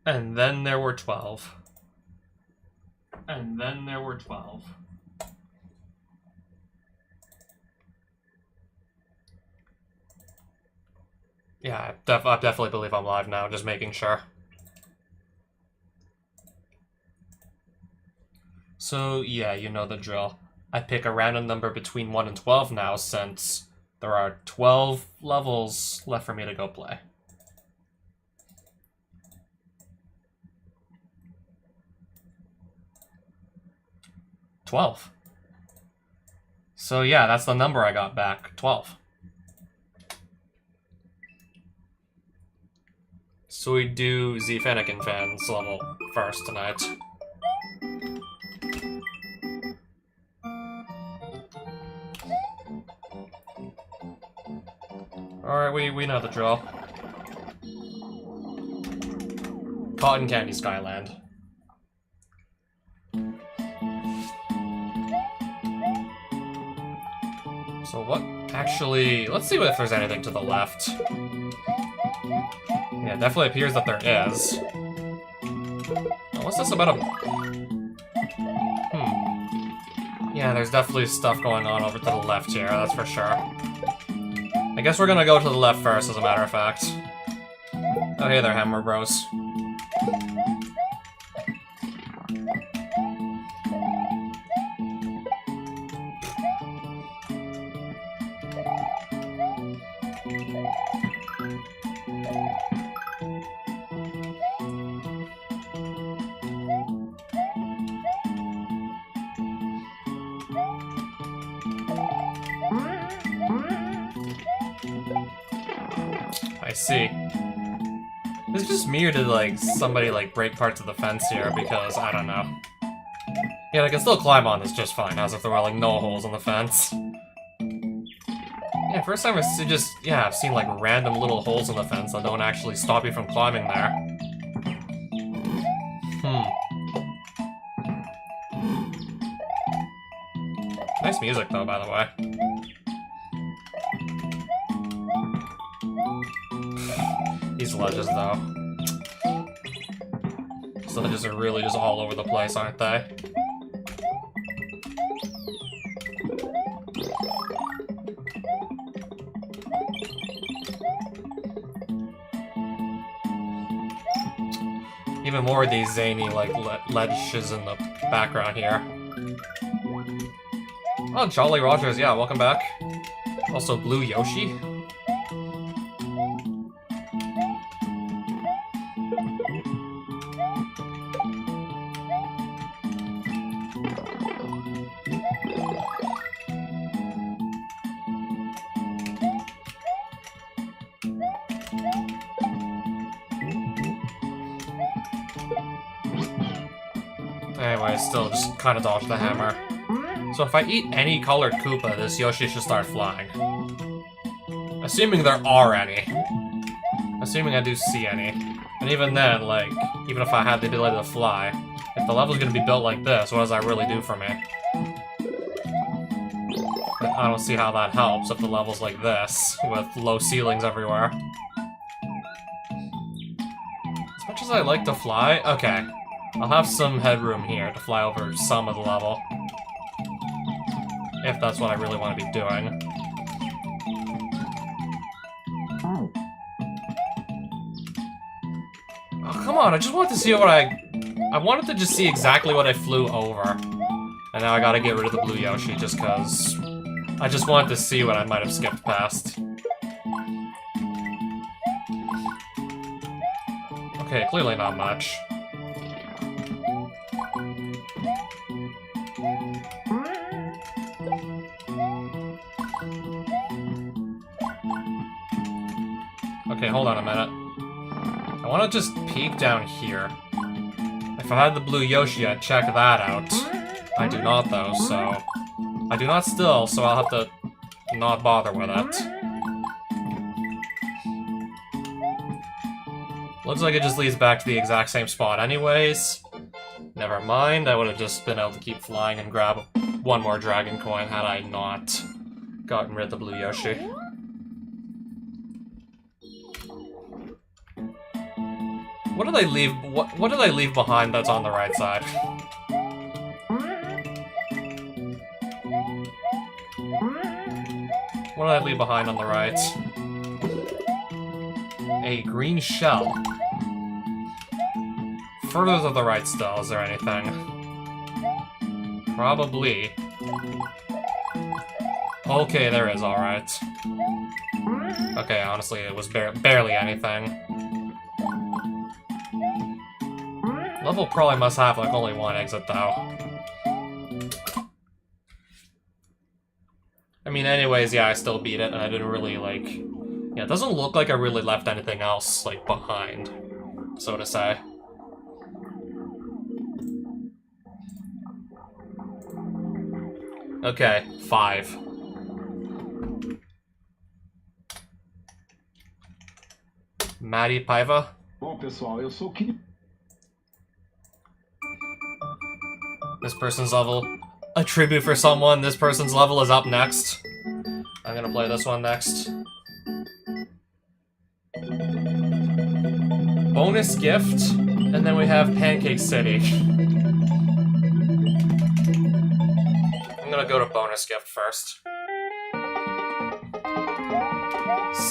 And then there were 12. And then there were 12. Yeah, I definitely believe I'm live now, just making sure. So, yeah, you know the drill. I pick a random number between 1 and 12 now, since there are 12 levels left for me to go play. $12. So yeah, that's the number I got back, 12. So we do Z Finnegan fans level first tonight. Alright, we know the drill. Cotton Candy Skyland. So what actually... Let's see if there's anything to the left. Yeah, definitely appears that there is. What's this about a... Yeah, there's definitely stuff going on over to the left here, that's for sure. I guess we're gonna go to the left first, as a matter of fact. Oh, hey there, Hammer Bros. I see. Is it just me or did, like, somebody, like, break parts of the fence here? Because, I don't know. Yeah, I can still climb on this just fine, as if there were, like, no holes in the fence. Yeah, first time I've seen, like, random little holes in the fence that don't actually stop you from climbing there. Nice music, though, by the way. These ledges, though. These ledges are really just all over the place, aren't they? Even more of these zany, like, ledges in the background here. Oh, Jolly Rogers, yeah, welcome back. Also, Blue Yoshi. Anyway, still just kind of dodge the hammer. So if I eat any colored Koopa, this Yoshi should start flying. Assuming there are any. Assuming I do see any. And even then, like, even if I had the ability to fly, if the level's gonna be built like this, what does that really do for me? I don't see how that helps if the level's like this, with low ceilings everywhere. As much as I like to fly, okay. I'll have some headroom here to fly over some of the level. If that's what I really want to be doing. Oh, come on, I just wanted to see what I wanted to just see exactly what I flew over. And now I gotta get rid of the Blue Yoshi just cause I just wanted to see what I might have skipped past. Okay, clearly not much. Okay, hold on a minute. I want to just peek down here. If I had the Blue Yoshi, I'd check that out. I do not, though, so... I do not still, so I'll have to not bother with it. Looks like it just leads back to the exact same spot anyways. Never mind, I would have just been able to keep flying and grab one more dragon coin had I not gotten rid of the Blue Yoshi. What did I leave? What did I leave behind that's on the right side? What did I leave behind on the right? A green shell. Further to the right still, is there anything? Probably. Okay, there is, alright. Okay, honestly, it was barely anything. Level probably must have, like, only one exit, though. I mean, anyways, yeah, I still beat it, and I didn't really, like... Yeah, it doesn't look like I really left anything else, like, behind, so to say. Okay, 5. Maddie Paiva. Bom, pessoal, eu sou This person's level. A tribute for someone. This person's level is up next. I'm gonna play this one next. Bonus gift, and then we have Pancake City. I'm gonna go to bonus gift first.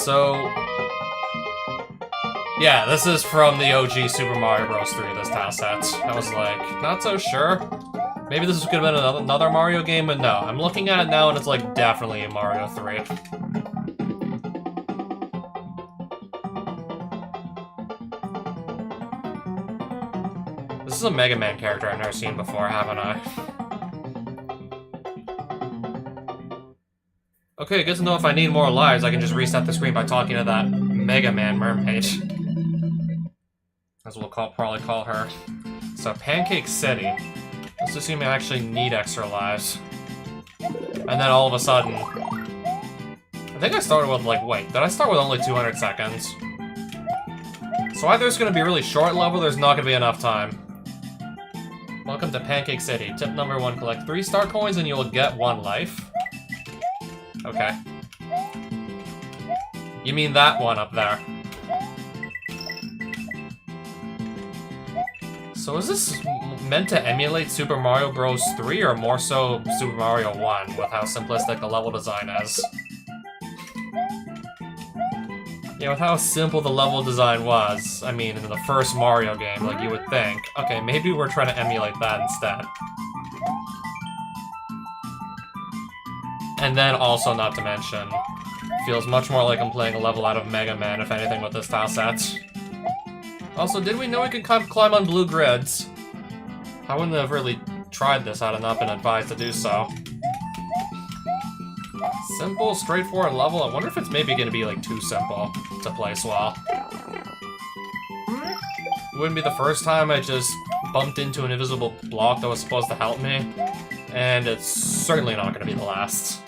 So... yeah, this is from the OG Super Mario Bros. 3, this tile set. I was like, not so sure. Maybe this could have been another Mario game, but no. I'm looking at it now and it's like definitely a Mario 3. This is a Mega Man character I've never seen before, haven't I? Okay, good to know if I need more lives, I can just reset the screen by talking to that Mega Man mermaid. As we'll probably call her. So, Pancake City. Let's assume I actually need extra lives. And then all of a sudden... I think I started with, like, wait, did I start with only 200 seconds? So either it's gonna be a really short level, or there's not gonna be enough time. Welcome to Pancake City. Tip number 1, collect 3 star coins and you will get 1 life. Okay. You mean that one up there. So is this meant to emulate Super Mario Bros. 3 or more so Super Mario 1 with how simplistic the level design is? Yeah, with how simple the level design was, I mean, in the first Mario game, like you would think. Okay, maybe we're trying to emulate that instead. And then also, not to mention, feels much more like I'm playing a level out of Mega Man, if anything, with this tile set. Also, did we know we could climb on blue grids? I wouldn't have really tried this had I not been advised to do so. Simple, straightforward level. I wonder if it's maybe going to be, like, too simple to place well. It wouldn't be the first time I just bumped into an invisible block that was supposed to help me. And it's certainly not going to be the last.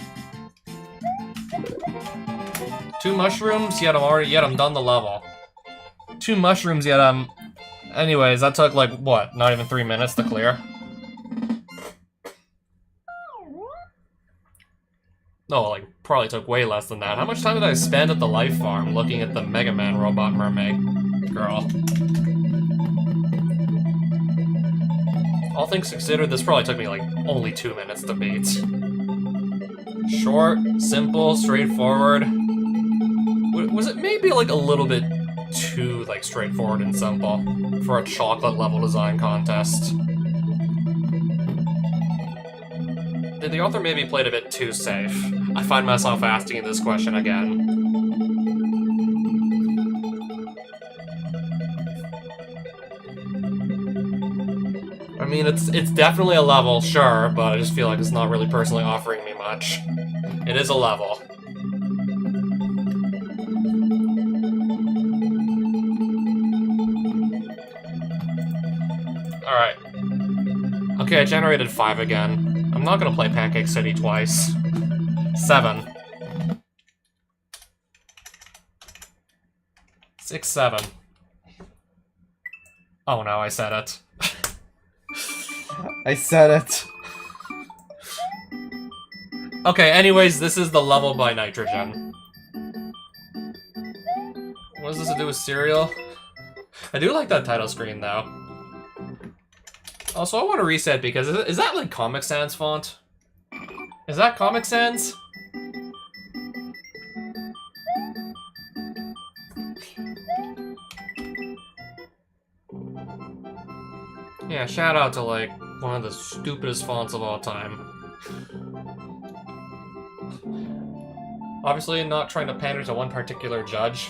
2 mushrooms, yet I'm done the level. 2 mushrooms, yet anyways, that took, like, what, not even 3 minutes to clear? No, like, probably took way less than that. How much time did I spend at the Life Farm looking at the Mega Man robot mermaid girl? All things considered, this probably took me, like, only 2 minutes to beat. Short, simple, straightforward. Was it maybe, like, a little bit too, like, straightforward and simple for a chocolate level design contest? Did the author maybe play it a bit too safe? I find myself asking this question again. I mean, it's definitely a level, sure, but I just feel like it's not really personally offering me much. It is a level. Alright. Okay, I generated 5 again. I'm not gonna play Pancake City twice. 7. 6, 7. Oh no, I said it. I said it. Okay, anyways, this is the level by nitrogen. What does this to do with cereal? I do like that title screen, though. Also, I want to reset because is that like Comic Sans font? Is that Comic Sans? Yeah, shout out to like one of the stupidest fonts of all time. Obviously, not trying to pander to one particular judge.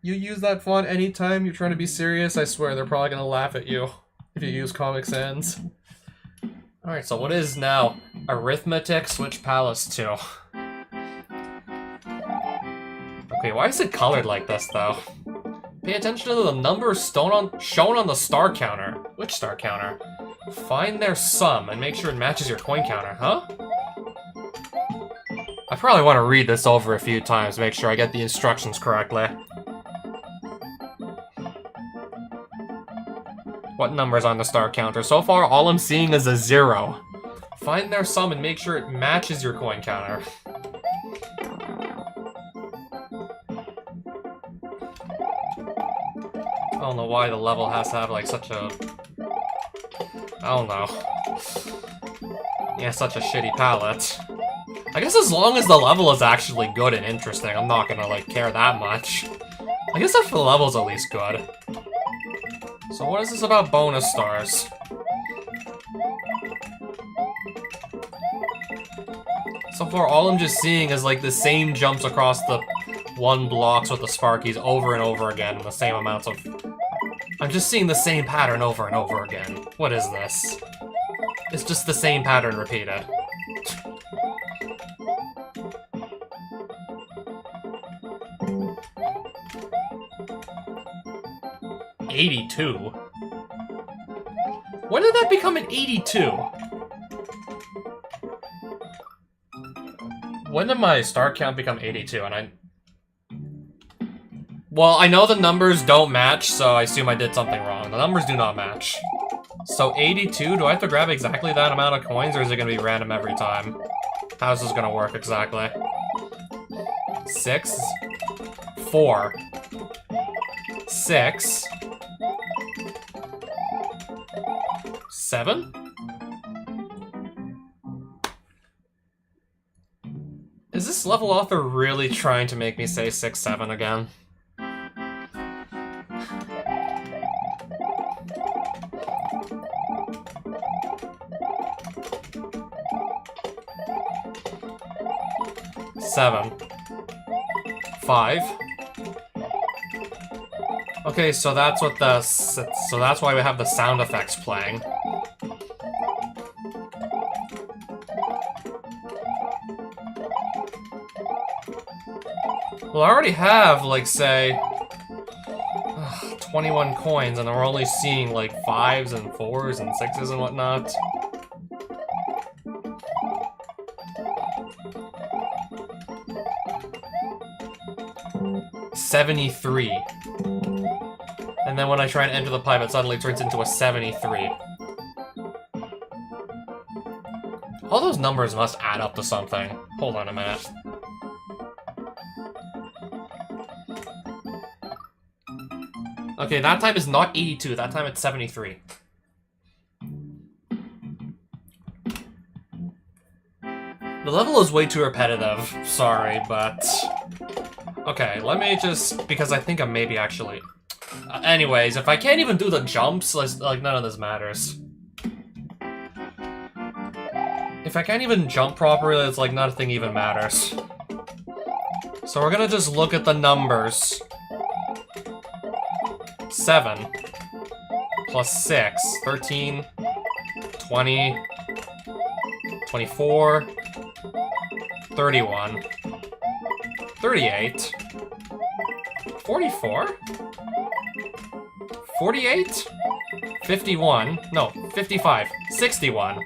You use that font anytime you're trying to be serious, I swear they're probably gonna laugh at you if you use Comic Sans. Alright, so what is now Arithmetic Switch Palace 2? Okay, why is it colored like this, though? Pay attention to the numbers shown on the star counter. Which star counter? Find their sum and make sure it matches your coin counter, huh? I probably want to read this over a few times to make sure I get the instructions correctly. What number's on the star counter? So far, all I'm seeing is a 0. Find their sum and make sure it matches your coin counter. I don't know why the level has to have, like, such a... I don't know. Yeah, such a shitty palette. I guess as long as the level is actually good and interesting, I'm not gonna, like, care that much. I guess if the level's at least good. So what is this about bonus stars? So far, all I'm just seeing is, like, the same jumps across the 1 blocks with the Sparkies over and over again in the same amounts of... I'm just seeing the same pattern over and over again. What is this? It's just the same pattern repeated. $82? When did that become an 82? When did my star count become 82? And well, I know the numbers don't match, so I assume I did something wrong. The numbers do not match. So 82, do I have to grab exactly that amount of coins, or is it going to be random every time? How's this going to work exactly? 6, 4, 6, 7? Is this level author really trying to make me say 6, 7 again? Seven. 5. Okay, so that's what so that's why we have the sound effects playing. Well, I already have, like, say, 21 coins, and we're only seeing, like, 5s and 4s and 6s and whatnot. $73. And then when I try and enter the pipe, it suddenly turns into a 73. All those numbers must add up to something. Hold on a minute. Okay, that time is not 82, that time it's 73. The level is way too repetitive, sorry, but... Okay, let me just... because I think I'm maybe actually... anyways, if I can't even do the jumps, like, none of this matters. If I can't even jump properly, it's like nothing even matters. So we're gonna just look at the numbers. 7 plus 6, 13, 20, 24, 31, 38, 44, 48, 51, no, 55, 61,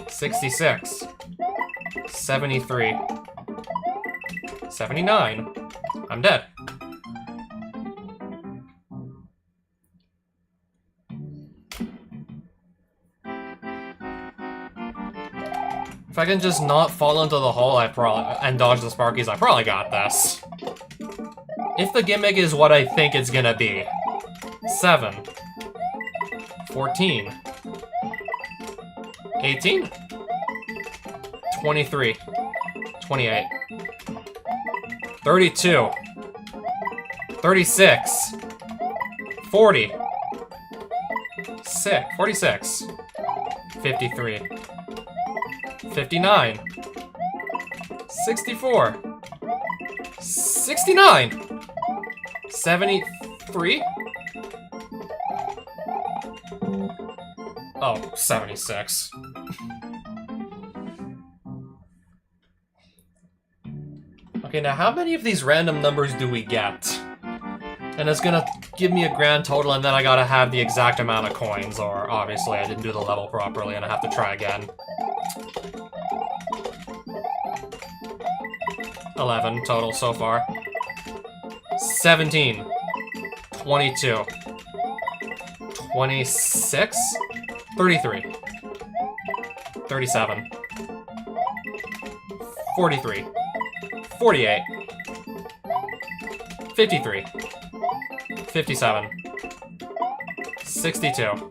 66, 73, 79, I'm dead. If I can just not fall into the hole and dodge the Sparkies, I probably got this. If the gimmick is what I think it's gonna be. 7. 14. 18. 23. 28. 32. 36. 40. 46. 53. 59. 64. 69. 73? Oh, 76. Okay, now how many of these random numbers do we get? And it's gonna give me a grand total, and then I gotta have the exact amount of coins, or obviously I didn't do the level properly and I have to try again. 11 total so far. 17. 22. 26. 33. 37. 43. 48. 53. 57. 62.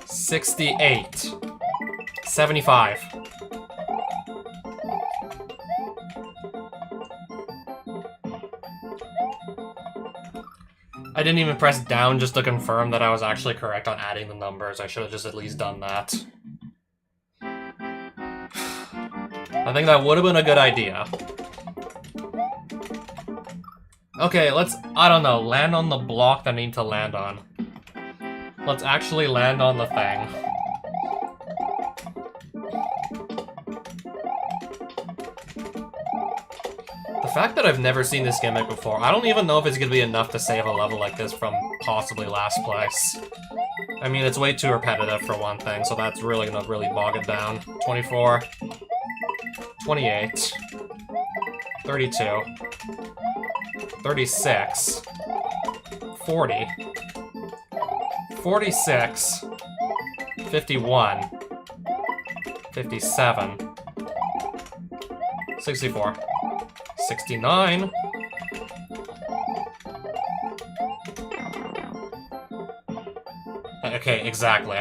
68. 75. I didn't even press down just to confirm that I was actually correct on adding the numbers. I should have just at least done that. I think that would have been a good idea. Okay, let's, I don't know, land on the block that I need to land on. Let's actually land on the thing. The fact that I've never seen this gimmick before, I don't even know if it's gonna be enough to save a level like this from possibly last place. I mean, it's way too repetitive for one thing, so that's really gonna bog it down. 24. 28. 32. 36. 40. 46. 51. 57. 64. 69. Okay, exactly.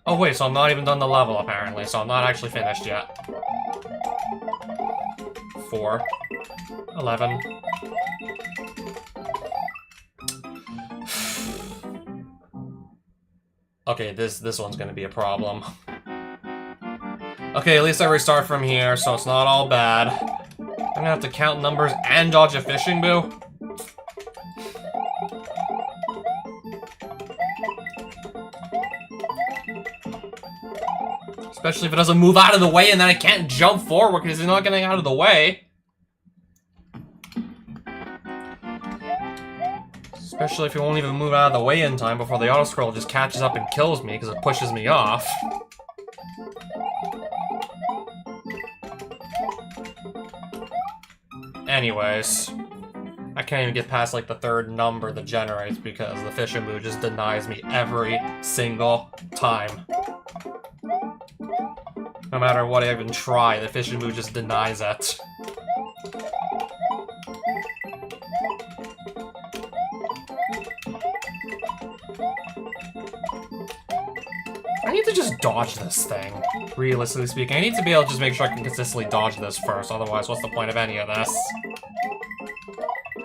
Oh wait, so I'm not even done the level apparently, so I'm not actually finished yet. 4. 11. Okay, this one's gonna be a problem. Okay, at least I restart from here, so it's not all bad. I'm gonna have to count numbers and dodge a fishing boo. Especially if it doesn't move out of the way and then I can't jump forward because it's not getting out of the way. Especially if it won't even move out of the way in time before the auto-scroll just catches up and kills me because it pushes me off. Anyways, I can't even get past like the third number that generates because the fishing boo just denies me every single time. No matter what I even try, the fishing boo just denies it. I need to just dodge this thing, realistically speaking. I need to be able to just make sure I can consistently dodge this first, otherwise what's the point of any of this?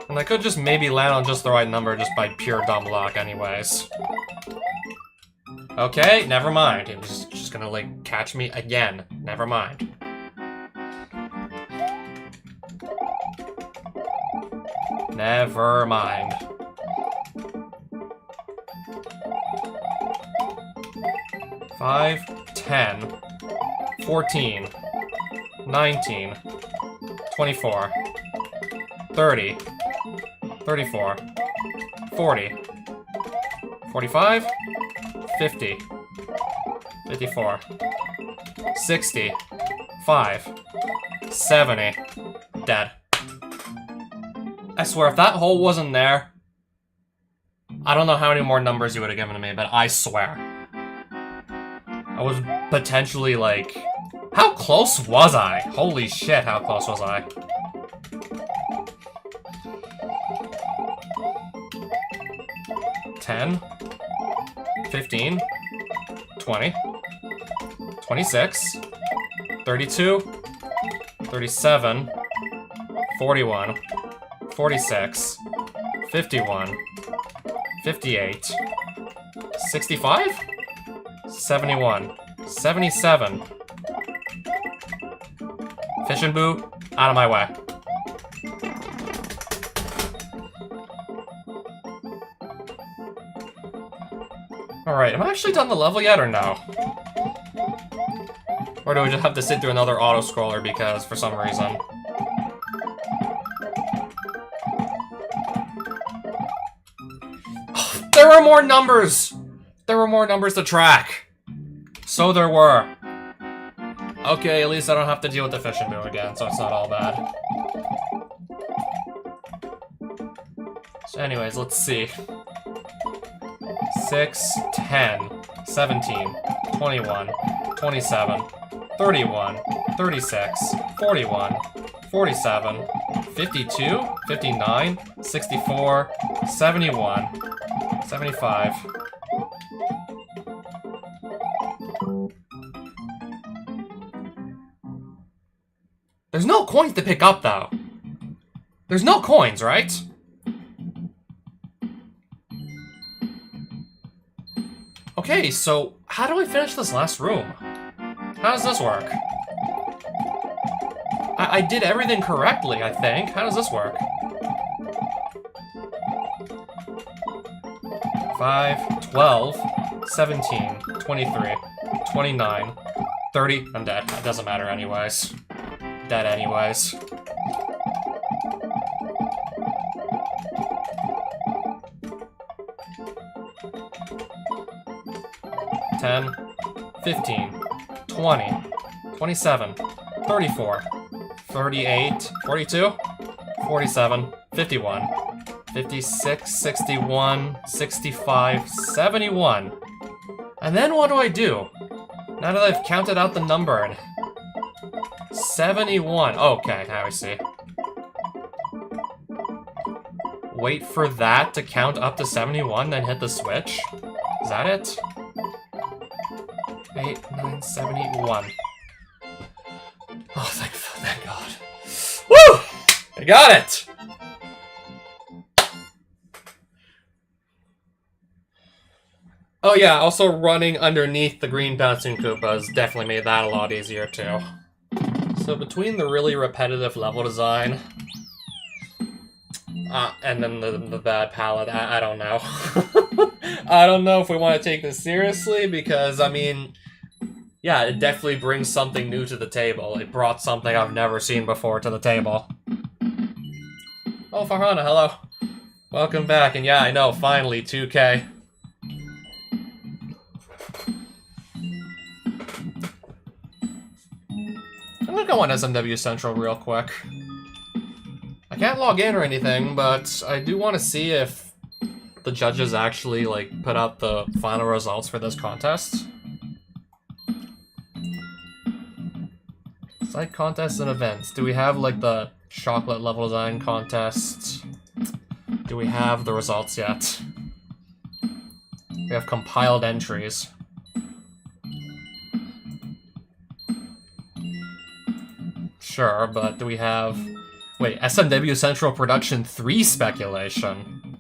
And I could just maybe land on just the right number just by pure dumb luck anyways. Okay, never mind. It was just gonna, like, catch me again. Never mind. Never mind. Five, 10, 14, 19, 24, 30, 34, 40, 45, 50, 54, 60, 5, 70, dead. I swear, if that hole wasn't there, I don't know how many more numbers you would have given to me, but I swear. I was potentially, like... How close was I? Holy shit, how close was I? $10, $15, $20, $26, $32, $37, $41, $46, $51, $58, $65, $71, $77. Fish and Boo, out of my way. Alright, am I actually done the level yet, or no? Or do we just have to sit through another auto-scroller because, for some reason... There were more numbers! There were more numbers to track! So there were. Okay, at least I don't have to deal with the Fish and Boo again, so it's not all bad. So anyways, let's see. 6, 10, 17, 21, 27, 31, 36, 41, 47, 52, 59, 64, 71, 75. There's no coins to pick up, though. There's no coins, right? Okay, so how do I finish this last room? How does this work? I did everything correctly, I think. How does this work? 5, 12, 17, 23, 29, 30. I'm dead. It doesn't matter anyways. Dead anyways. $10, $15, $20, $27, $34, $38, $42, $47, $51, $56, $61, $65, $71. And then what do I do? Now that I've counted out the number, 71. Okay, now I see. Wait for that to count up to 71, then hit the switch. Is that it? 8, 9, 71. Oh, thank God. Woo! I got it! Oh yeah, also running underneath the green bouncing Koopas definitely made that a lot easier too. So between the really repetitive level design, and then the bad palette, I don't know. I don't know if we want to take this seriously, because, I mean, yeah, it definitely brings something new to the table. It brought something I've never seen before to the table. Oh, Farhana, hello. Welcome back, and yeah, I know, finally, 2K. I'm gonna go on SMW Central real quick. I can't log in or anything, but I do want to see if the judges actually, like, put out the final results for this contest. Site contests and events. Do we have, like, the chocolate level design contest? Do we have the results yet? We have compiled entries. Sure, but do we have... Wait, SMW Central Production 3 speculation?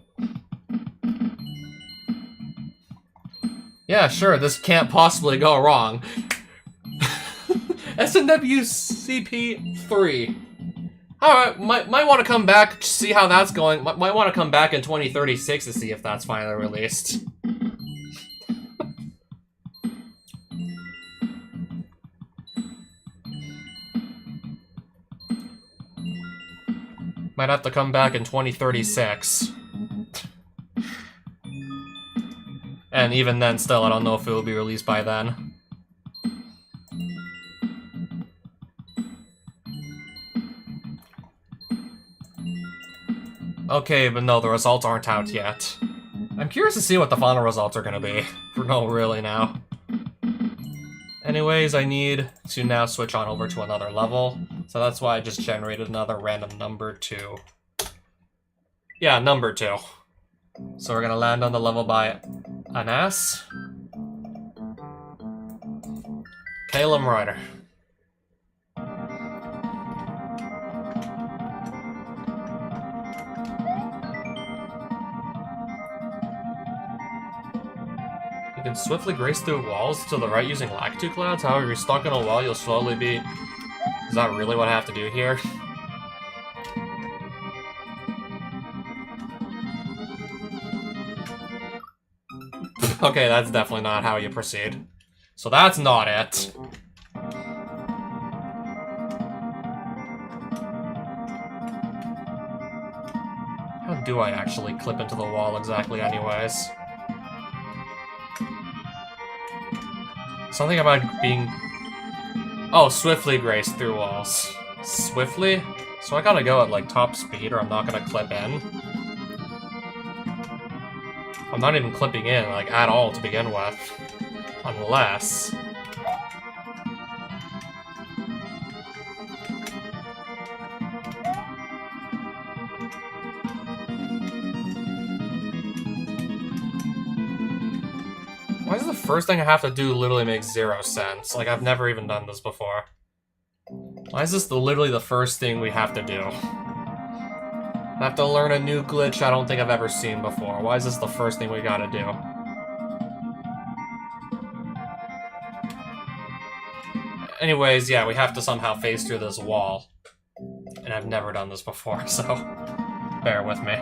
Yeah, sure, this can't possibly go wrong. SMW CP 3. Alright, might want to come back, see how that's going. Might want to come back in 2036 to see if that's finally released. Might have to come back in 2036. And even then, still, I don't know if it will be released by then. Okay, but no, the results aren't out yet. I'm curious to see what the final results are gonna be. No, really, now. Anyways, I need to now switch on over to another level, so that's why I just generated another random number 2. Yeah, number 2. So we're gonna land on the level by an S. Calum Ryder. You can swiftly grace through walls to the right using Lactu Clouds. However, if you're stuck on a wall, you'll slowly be... Is that really what I have to do here? Okay, that's definitely not how you proceed. So that's not it. How do I actually clip into the wall exactly anyways? Something about being... Oh, swiftly grace through walls. Swiftly? So I gotta go at, like, top speed or I'm not gonna clip in. I'm not even clipping in, like, at all to begin with. Unless... Why does the first thing I have to do literally make 0 sense? Like, I've never even done this before. Why is this literally the first thing we have to do? I have to learn a new glitch I don't think I've ever seen before. Why is this the first thing we gotta do? Anyways, yeah, we have to somehow phase through this wall. And I've never done this before, so bear with me.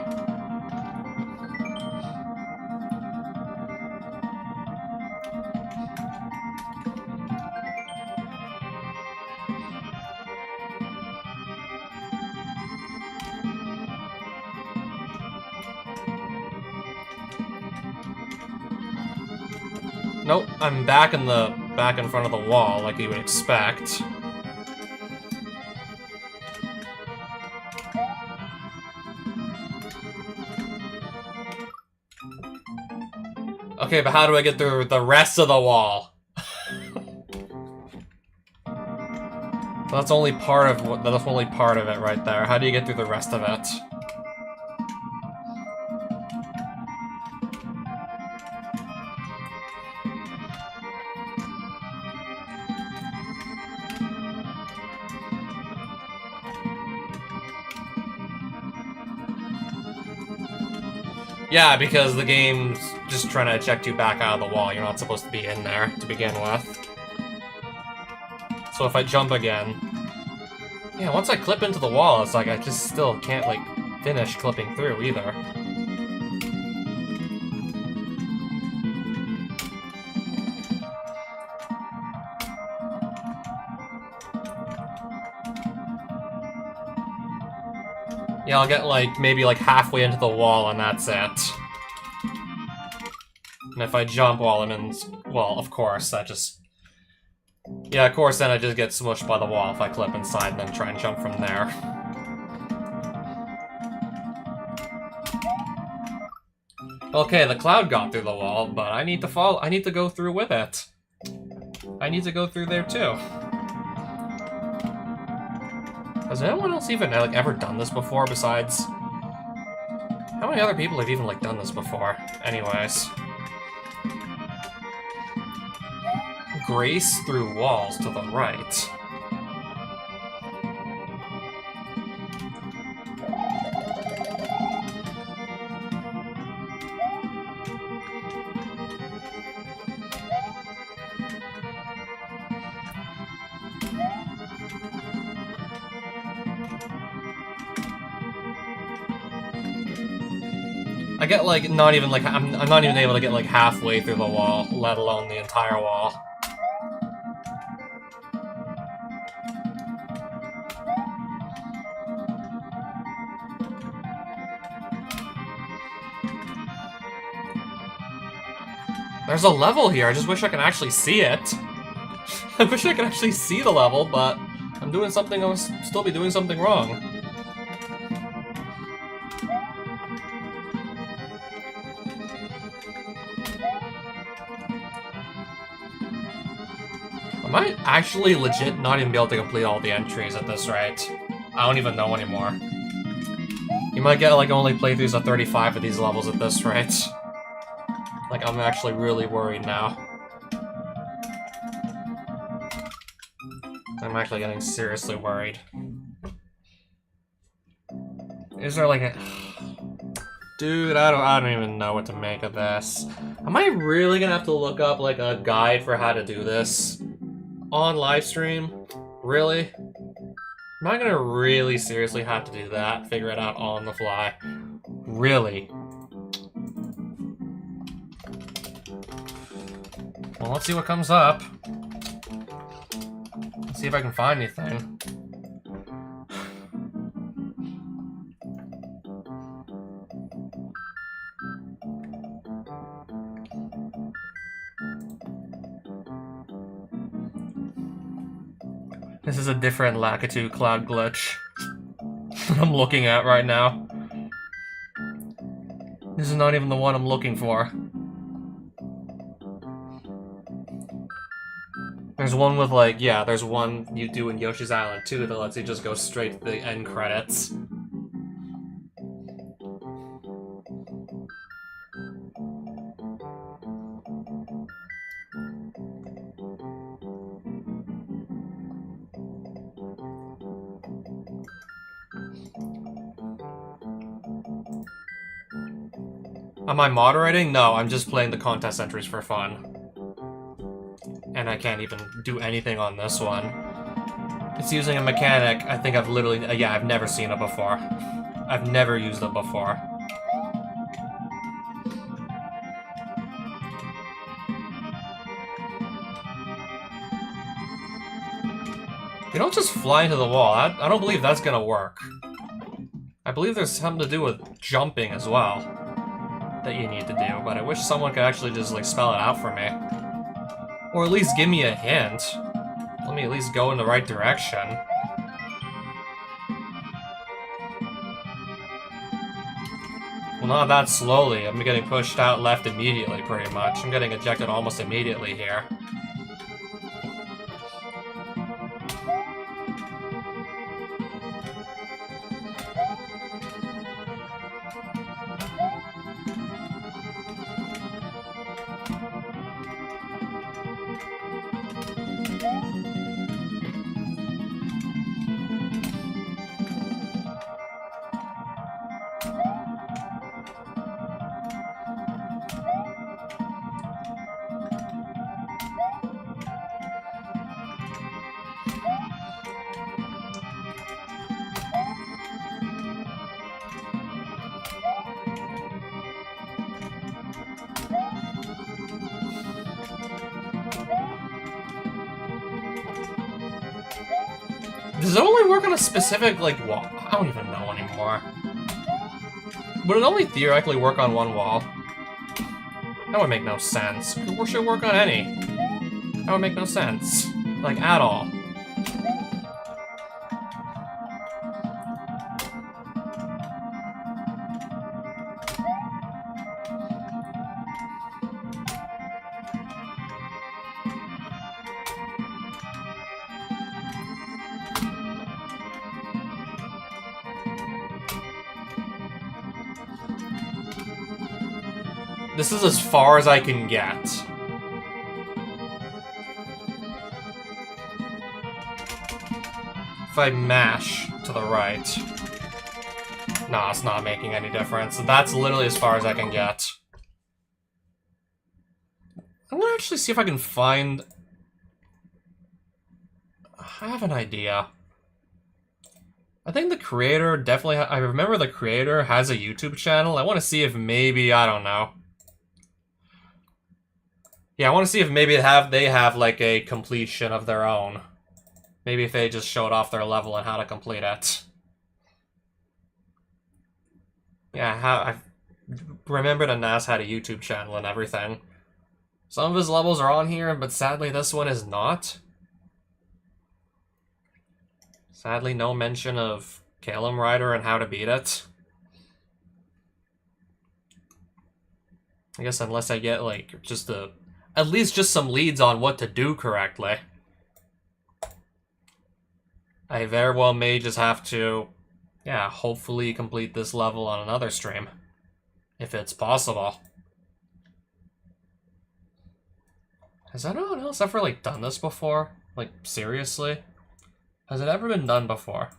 Nope, I'm back in front of the wall, like you would expect. Okay, but how do I get through the rest of the wall? That's only part of it right there. How do you get through the rest of it? Yeah, because the game's just trying to eject you back out of the wall. You're not supposed to be in there to begin with. So if I jump again... Yeah, once I clip into the wall, it's like I just still can't, like, finish clipping through either. Yeah, I'll get, like, maybe, like, halfway into the wall and that's it. And if I jump while I'm in... Well, of course, that just... Yeah, of course, then I just get smushed by the wall if I clip inside and then try and jump from there. Okay, the cloud got through the wall, but I need to go through with it. I need to go through there, too. Has anyone else even, like, ever done this before besides... How many other people have even, like, done this before? Anyways. Grace through walls to the right. I get, like, not even, like, I'm not even able to get, like, halfway through the wall, let alone the entire wall. There's a level here, I just wish I could actually see it. I wish I could actually see the level, but I'm doing something, I'll still be doing something wrong. I might actually legit not even be able to complete all the entries at this rate. I don't even know anymore. You might get like only playthroughs of 35 of these levels at this rate. Like, I'm actually really worried now. I'm actually getting seriously worried. Is there like a... Dude, I don't even know what to make of this. Am I really gonna have to look up like a guide for how to do this on live stream? Really? Am I gonna really seriously have to do that? Figure it out on the fly? Really? Well, let's see what comes up. Let's see if I can find anything. This is a different Lakitu cloud glitch that I'm looking at right now. This is not even the one I'm looking for. There's one with like, yeah, there's one you do in Yoshi's Island 2 that lets you just go straight to the end credits. Am I moderating? No, I'm just playing the contest entries for fun. And I can't even do anything on this one. It's using a mechanic I think I've literally... yeah, I've never seen it before. I've never used it before. You don't just fly into the wall. I don't believe that's gonna work. I believe there's something to do with jumping as well that you need to do, but I wish someone could actually just like spell it out for me. Or at least give me a hint. Let me at least go in the right direction. Well, not that slowly. I'm getting pushed out left immediately, pretty much. I'm getting ejected almost immediately here. Does it only work on a specific, like, wall? I don't even know anymore. Would it only theoretically work on one wall? That would make no sense. It should work on any. That would make no sense. Like, at all. This is as far as I can get. If I mash to the right... Nah, it's not making any difference. That's literally as far as I can get. I'm gonna actually see if I can find... I have an idea. I think the creator definitely... I remember the creator has a YouTube channel. I want to see if maybe... I don't know. Yeah, I want to see if maybe they have like a completion of their own. Maybe if they just showed off their level and how to complete it. Yeah, I remember that Nas had a YouTube channel and everything. Some of his levels are on here, but sadly this one is not. Sadly, no mention of Kalem Rider and how to beat it. I guess unless I get like just at least just some leads on what to do correctly. I very well may just have to, yeah, hopefully complete this level on another stream. If it's possible. Has anyone else ever, like, done this before? Like, seriously? Has it ever been done before?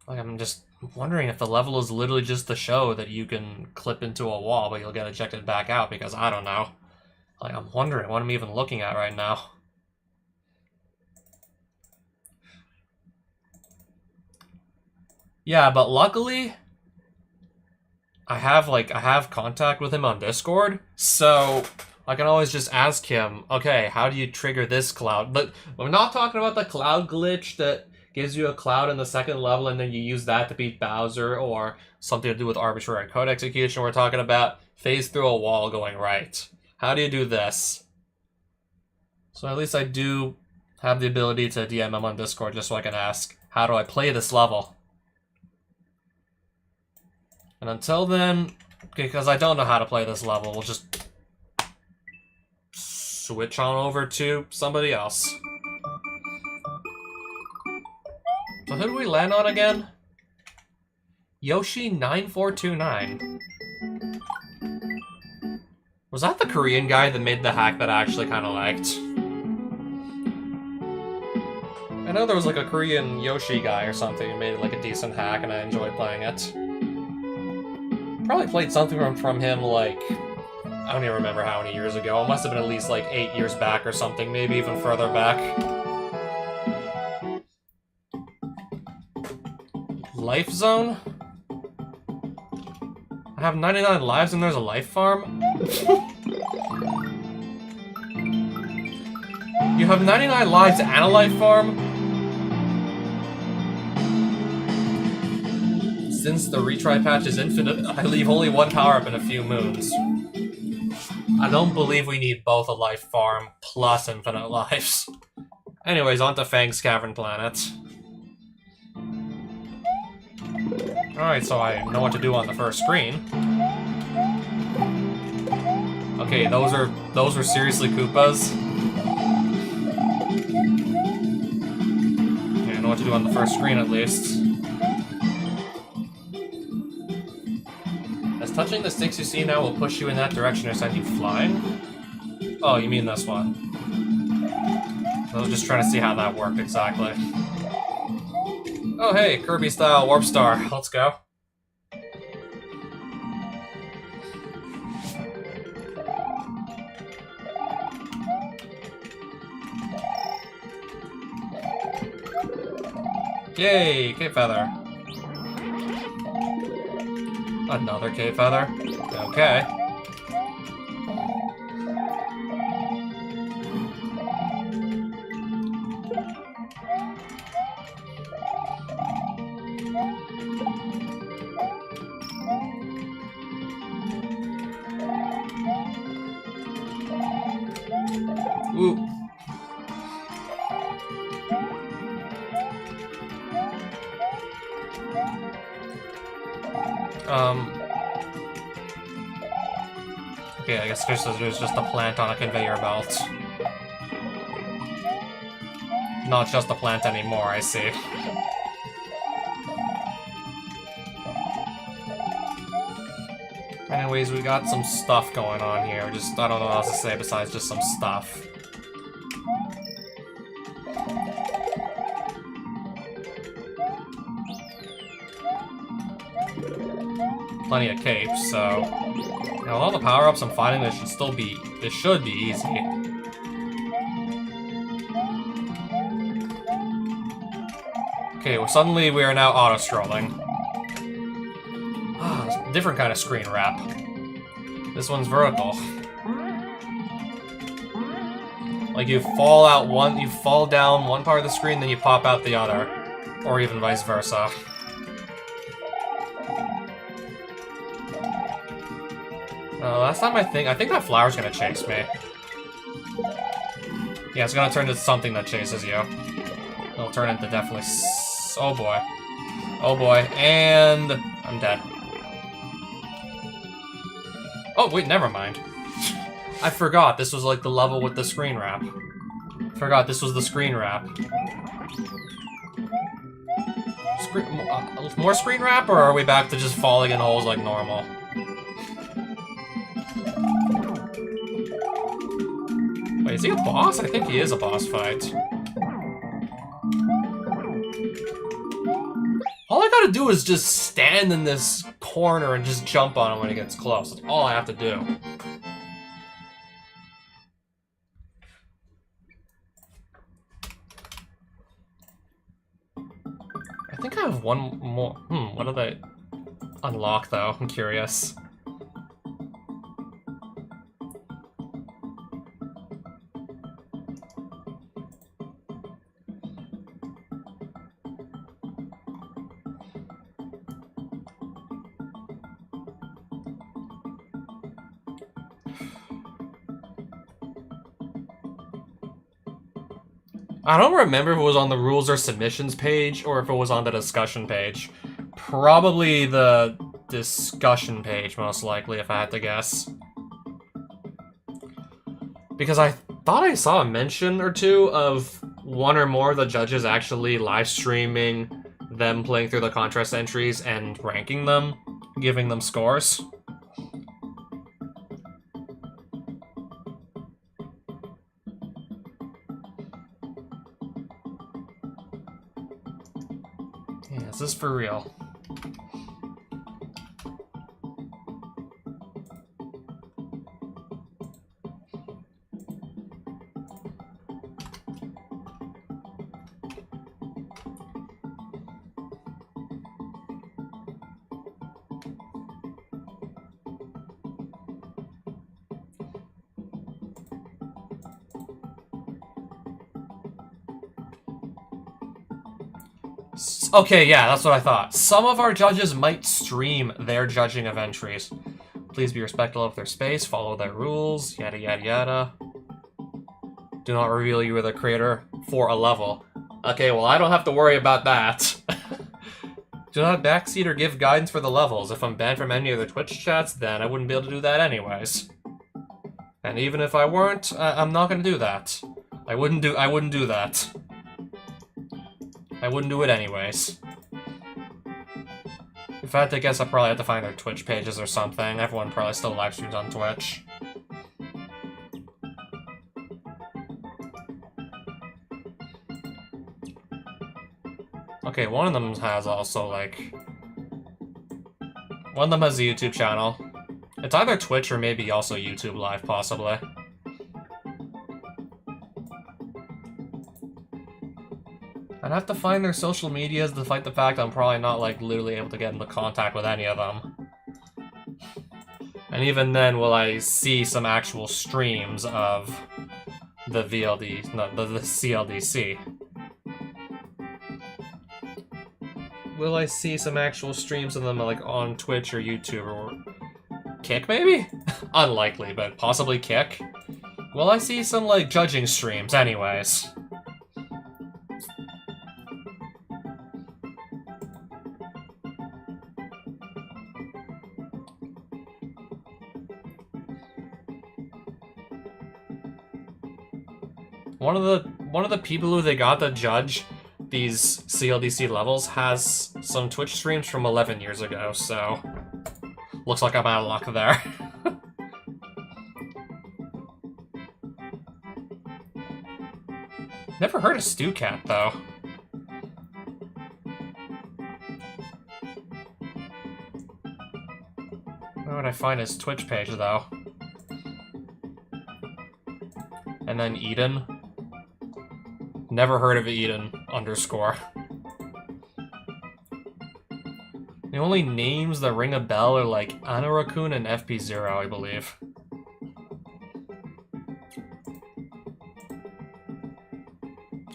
Like, I'm just wondering if the level is literally just the show that you can clip into a wall, but you'll get ejected back out, because I don't know. Like, I'm wondering what I'm even looking at right now. Yeah, but luckily, I have contact with him on Discord, so I can always just ask him, okay, how do you trigger this cloud? But we're not talking about the cloud glitch that gives you a cloud in the second level and then you use that to beat Bowser, or something to do with arbitrary code execution. We're talking about phase through a wall going right. How do you do this? So at least I do have the ability to DM him on Discord just so I can ask, how do I play this level? And until then, because I don't know how to play this level, we'll just switch on over to somebody else. So who do we land on again? Yoshi9429. Was that the Korean guy that made the hack that I actually kind of liked? I know there was like a Korean Yoshi guy or something who made like a decent hack and I enjoyed playing it. Probably played something from him like, I don't even remember how many years ago. It must have been at least like 8 years back or something, maybe even further back. Life zone? I have 99 lives and there's a life farm? You have 99 lives and a life farm? Since the retry patch is infinite, I leave only one power-up in a few moons. I don't believe we need both a life farm plus infinite lives. Anyways, on to Fang's Cavern Planet. Alright, so I know what to do on the first screen. Okay, those are seriously Koopas. Yeah, I know what to do on the first screen at least. As touching the sticks you see now will push you in that direction or send you flying? Oh, you mean this one. I was just trying to see how that worked exactly. Oh hey, Kirby-style Warp Star. Let's go. Yay, Cape Feather. Another Cape Feather. Okay. Ooh. Okay, I guess there's just a plant on a conveyor belt. Not just a plant anymore, I see. Anyways, we got some stuff going on here. Just, I don't know what else to say besides just some stuff. Plenty of capes, so... You know, all the power-ups I'm finding, this should be easy. Okay, well, suddenly we are now auto-scrolling. Ah, different kind of screen wrap. This one's vertical. Like you fall down one part of the screen, then you pop out the other. Or even vice versa. Last time I think that flower's gonna chase me. Yeah, it's gonna turn into something that chases you. It'll turn into definitely... Oh boy. Oh boy. And... I'm dead. Oh, wait, never mind. I forgot this was like the level with the screen wrap. Forgot this was the screen wrap. More screen wrap, or are we back to just falling in holes like normal? Wait, is he a boss? I think he is a boss fight. All I gotta do is just stand in this corner and just jump on him when he gets close. That's all I have to do. I think I have one more. What do they unlock, though? I'm curious. I don't remember if it was on the rules or submissions page or if it was on the discussion page. Probably the discussion page, most likely, if I had to guess. Because I thought I saw a mention or two of one or more of the judges actually live streaming them playing through the contrast entries and ranking them, giving them scores. Is this for real? Okay, yeah, that's what I thought. Some of our judges might stream their judging of entries. Please be respectful of their space, follow their rules, yada yada yada. Do not reveal you are the creator for a level. Okay, well, I don't have to worry about that. Do not backseat or give guidance for the levels. If I'm banned from any of the Twitch chats, then I wouldn't be able to do that anyways. And even if I weren't, I'm not gonna do that. I wouldn't do that. I wouldn't do it anyways. If I had to guess, I probably have to find their Twitch pages or something. Everyone probably still live streams on Twitch. Okay, one of them has also, like... One of them has a YouTube channel. It's either Twitch or maybe also YouTube Live, possibly. I'd have to find their social medias to fight the fact I'm probably not, like, literally able to get into contact with any of them. And even then, will I see some actual streams of the VLD, no, the CLDC? Will I see some actual streams of them, like, on Twitch or YouTube or Kick, maybe? Unlikely, but possibly Kick. Will I see some, like, judging streams anyways? One of the people who they got to judge these CLDC levels has some Twitch streams from 11 years ago, so looks like I'm out of luck there. Never heard of Stu Cat, though. Where would I find his Twitch page, though? And then Eden. Never heard of Eden _. The only names that ring a bell are like Anorakun and FP0, I believe.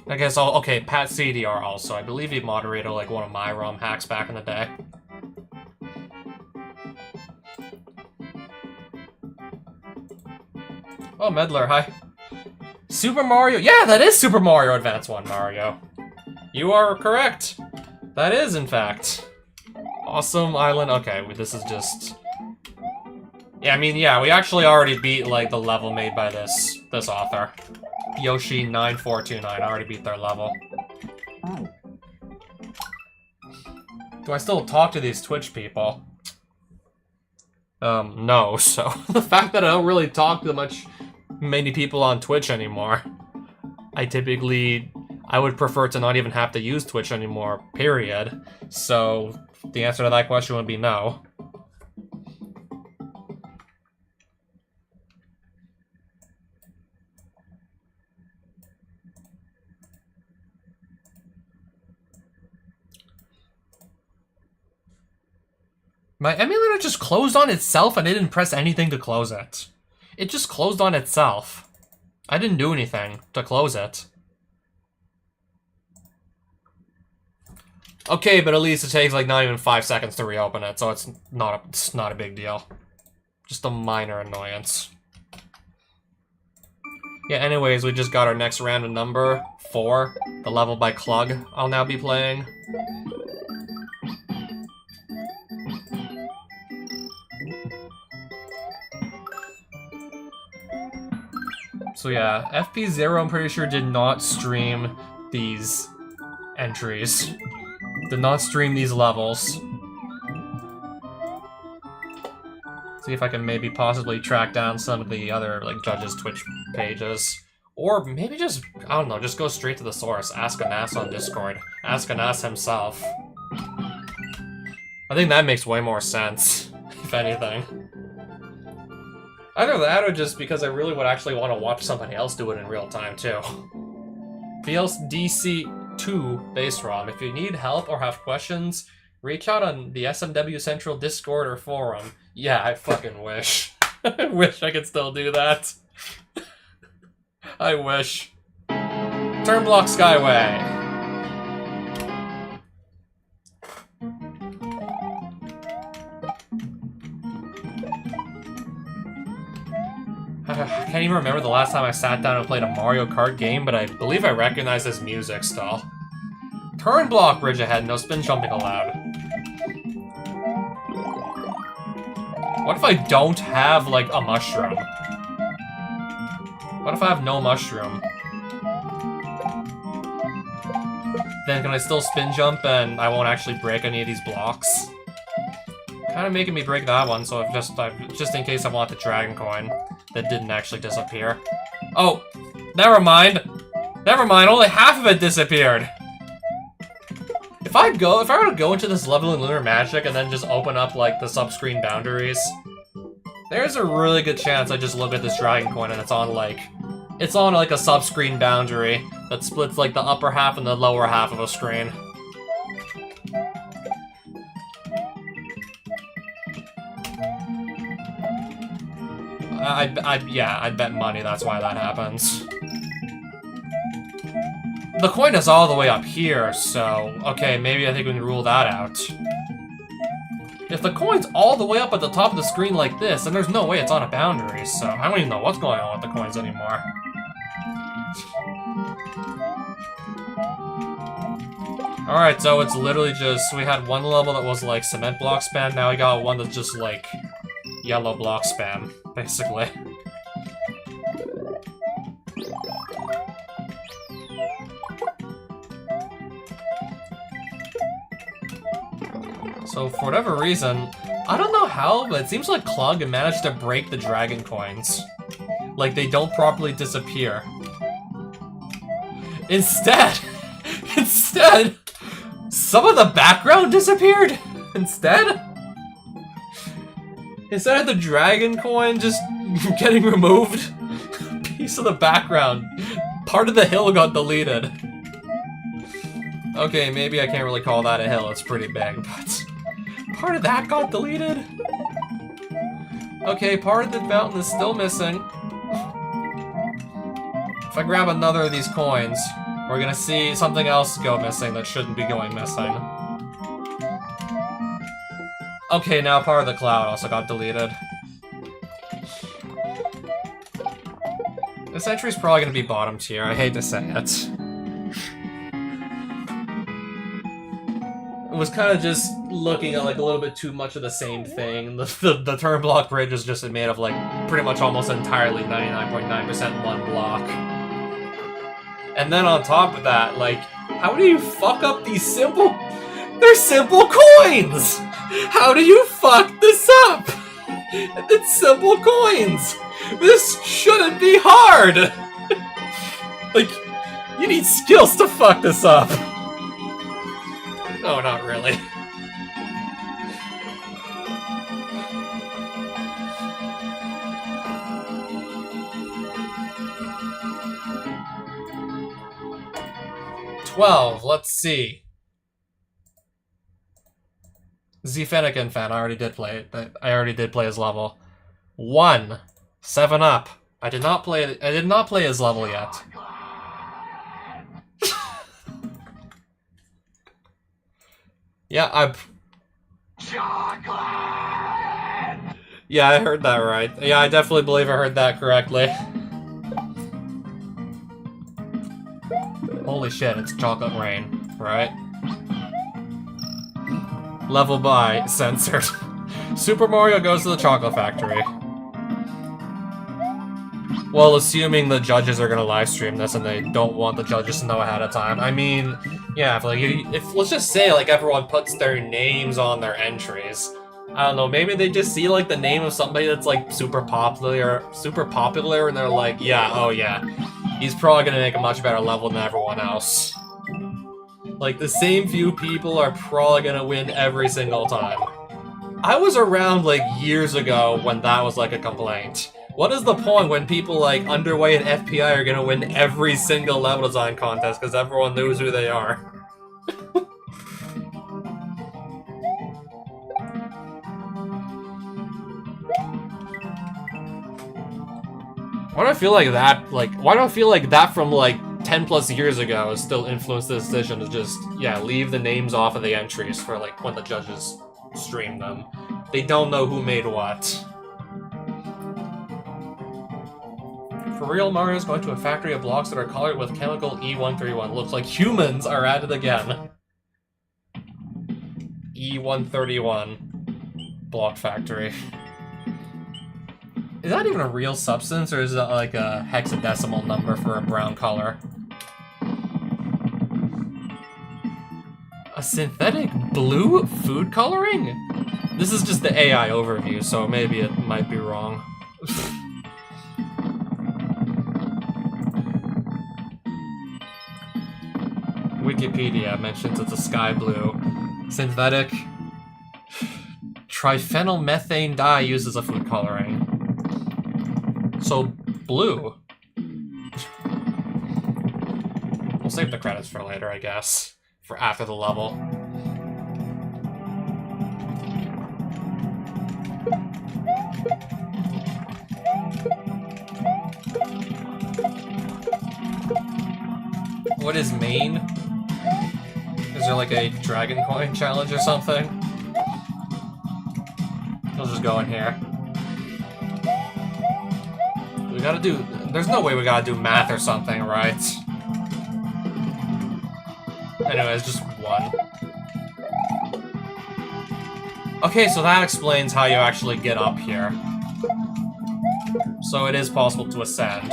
I guess okay, Pat CDR also. I believe he moderated like one of my ROM hacks back in the day. Oh, Medler, hi. Super Mario, yeah, that is Super Mario Advance 1, Mario. You are correct. That is, in fact. Awesome Island, okay, this is just... Yeah, I mean, yeah, we actually already beat, like, the level made by this author. Yoshi 9429, I already beat their level. Do I still talk to these Twitch people? No, so the fact that I don't really talk to many people on Twitch anymore, I would prefer to not even have to use Twitch anymore, period. So the answer to that question would be no. My emulator just closed on itself and I didn't press anything to close it. It just closed on itself. I didn't do anything to close it. Okay, but at least it takes like not even 5 seconds to reopen it, so it's not a big deal. Just a minor annoyance. Yeah, anyways, we just got our next random number, 4, the level by Clug I'll now be playing. So yeah, FP0 I'm pretty sure did not stream these entries. Did not stream these levels. See if I can maybe possibly track down some of the other like judges' Twitch pages. Or maybe just, I don't know, just go straight to the source. Ask Anas on Discord. Ask Anas himself. I think that makes way more sense, if anything. Either that or just because I really would actually want to watch somebody else do it in real time, too. VLDC2 base ROM. If you need help or have questions, reach out on the SMW Central Discord or forum. Yeah, I fucking wish. I wish I could still do that. I wish. Turnblock Skyway. I can't even remember the last time I sat down and played a Mario Kart game, but I believe I recognize this music still. Turn block bridge ahead, no spin jumping allowed. What if I don't have, like, a mushroom? What if I have no mushroom? Then can I still spin jump and I won't actually break any of these blocks? Kind of making me break that one, so just in case I want the dragon coin that didn't actually disappear. Oh, never mind. Never mind, only half of it disappeared. If I were to go into this level in Lunar Magic and then just open up like the sub-screen boundaries, there's a really good chance I just look at this dragon coin and it's on like a sub-screen boundary that splits like the upper half and the lower half of a screen. Yeah, I'd bet money that's why that happens. The coin is all the way up here, so... Okay, maybe I think we can rule that out. If the coin's all the way up at the top of the screen like this, then there's no way it's on a boundary, so I don't even know what's going on with the coins anymore. Alright, so it's literally just... We had one level that was like cement block spam, now we got one that's just like yellow block spam, basically. So, for whatever reason, I don't know how, but it seems like Clug managed to break the dragon coins. Like, they don't properly disappear. Instead, some of the background disappeared! Instead of the dragon coin just getting removed, a piece of the background, part of the hill got deleted. Okay, maybe I can't really call that a hill, it's pretty big, but... Part of that got deleted? Okay, part of the mountain is still missing. If I grab another of these coins, we're gonna see something else go missing that shouldn't be going missing. Okay, now part of the cloud also got deleted. This entry's probably gonna be bottom tier, I hate to say it. It was kind of just looking at like a little bit too much of the same thing. The turn block bridge is just made of like pretty much almost entirely 99.9% one block. And then on top of that, like, how do you fuck up these simple... They're simple coins! How do you fuck this up? It's simple coins! This shouldn't be hard! Like, you need skills to fuck this up. No, not really. Let's see. Z Finnegan fan, I already did play it, but I already did play his level. 1. 7 Up. I did not play his level yet. Yeah, Yeah, I heard that right. Yeah, I definitely believe I heard that correctly. Holy shit, it's Chocolate Rain, right? Level by censored. Super Mario goes to the chocolate factory. Well, assuming the judges are gonna livestream this and they don't want the judges to know ahead of time. I mean, yeah, if let's just say like everyone puts their names on their entries. I don't know, maybe they just see like the name of somebody that's like super popular, and they're like, yeah, oh yeah, he's probably gonna make a much better level than everyone else. Like, the same few people are probably gonna win every single time. I was around, like, years ago when that was, like, a complaint. What is the point when people, like, underweight and FPI are gonna win every single level design contest because everyone knows who they are? Why do I feel like that, why do I feel like that from, like, 10 plus years ago has still influenced the decision to just, yeah, leave the names off of the entries for, like, when the judges stream them. They don't know who made what. For real, Mario's going to a factory of blocks that are colored with chemical E131. Looks like humans are at it again. E131. Block factory. Is that even a real substance, or is that like a hexadecimal number for a brown color? A synthetic blue food coloring? This is just the AI overview, so maybe it might be wrong. Wikipedia mentions it's a sky blue. Synthetic triphenylmethane dye used as a food coloring. So, blue. We'll save the credits for later, I guess. For after the level. What is Maine? Is there like a Dragon Coin challenge or something? We'll just go in here. We gotta do... There's no way we gotta do math or something, right? Anyways, just 1. Okay, so that explains how you actually get up here. So it is possible to ascend.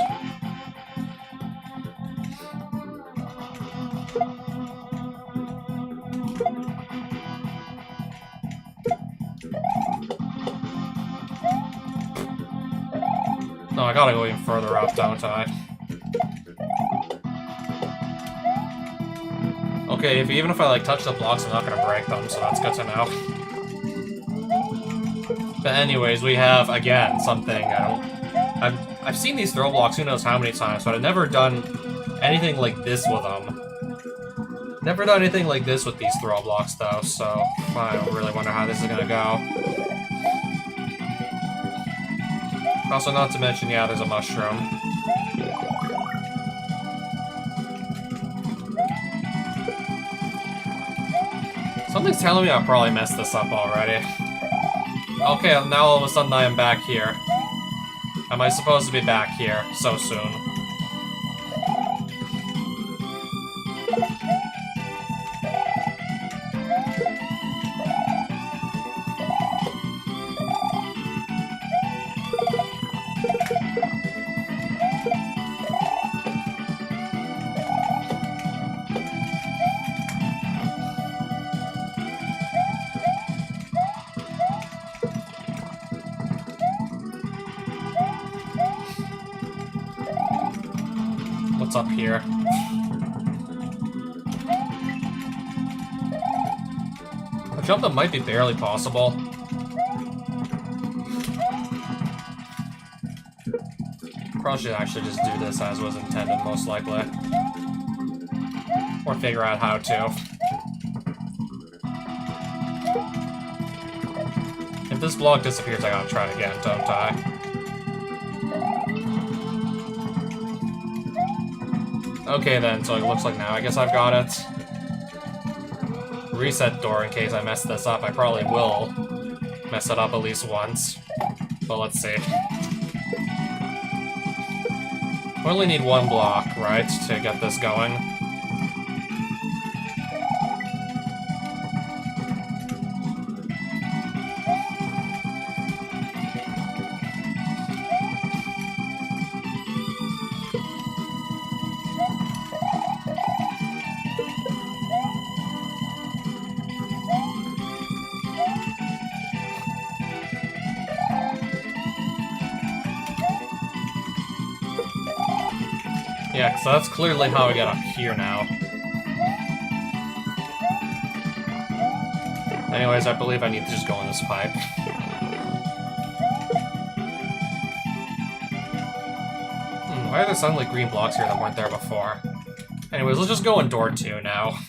No, I gotta go even further up, don't I? Okay, even if I like touch the blocks, I'm not gonna break them, so that's good to know. But anyways, we have again something I've seen these throw blocks who knows how many times, but I've never done anything like this with them. Never done anything like this with these throw blocks though, so I don't really wonder how this is gonna go. Also, not to mention, yeah, there's a mushroom. Something's telling me I probably messed this up already. Okay, now all of a sudden I am back here. Am I supposed to be back here so soon? What's up here? A jump that might be barely possible. Probably should actually just do this as was intended, most likely. Or figure out how to. If this block disappears, I gotta try again, don't I? Okay then, so it looks like now I guess I've got it. Reset door in case I mess this up. I probably will mess it up at least once. But let's see. We only need one block, right, to get this going. Yeah, so that's clearly how I get up here now. Anyways, I believe I need to just go in this pipe. Why are there suddenly green blocks here that weren't there before? Anyways, let's just go in door 2 now.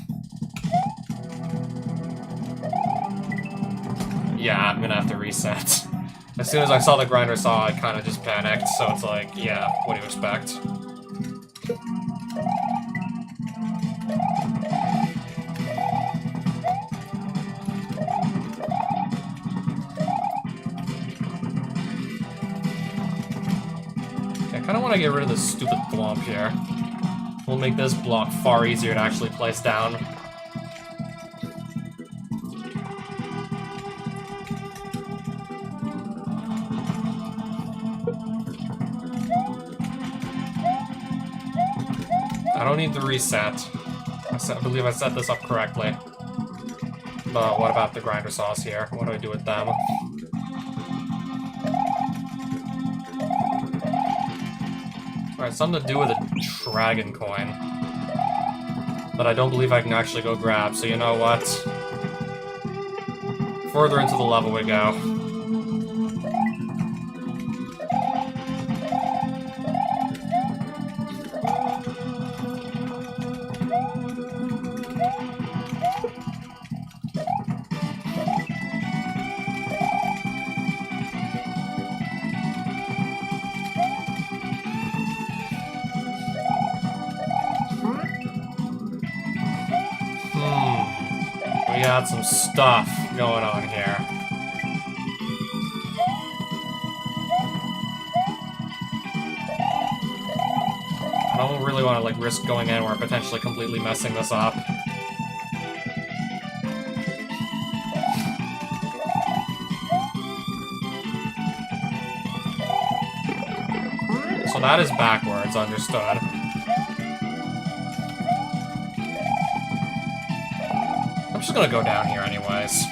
Yeah, I'm gonna have to reset. As soon as I saw the grinder saw, I kinda just panicked, so it's like, yeah, what do you expect? I kinda wanna get rid of this stupid thwomp here. We'll make this block far easier to actually place down. I don't need to reset. I believe I set this up correctly. But what about the grinder saws here? What do I do with them? Alright, something to do with a dragon coin. That I don't believe I can actually go grab, so you know what? Further into the level we go. We got some stuff going on here. I don't really want to like risk going anywhere and potentially completely messing this up. So that is backwards, understood. I'm just gonna go down here anyways.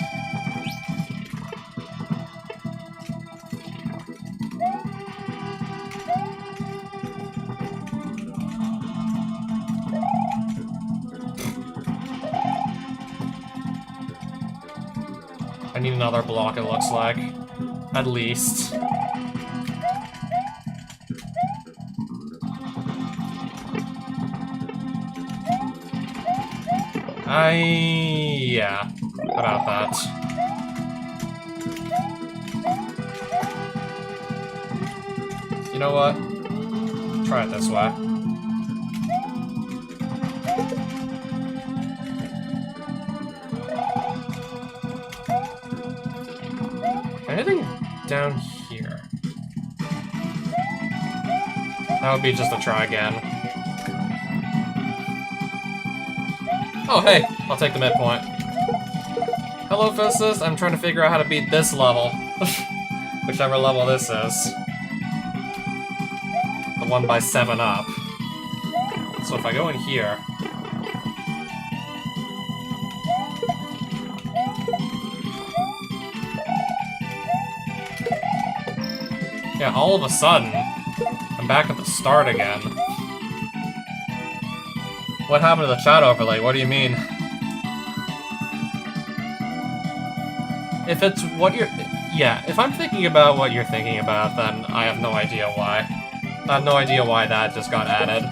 I need another block, it looks like. At least. Yeah, about that. You know what? Try it this way. Anything down here? That would be just a try again. Oh, hey! I'll take the midpoint. Hello, physicist. I'm trying to figure out how to beat this level. Whichever level this is. The one by 7-Up. So if I go in here... Yeah, all of a sudden, I'm back at the start again. What happened to the chat overlay? What do you mean? If it's what you're... Yeah, if I'm thinking about what you're thinking about, then I have no idea why. I have no idea why that just got added.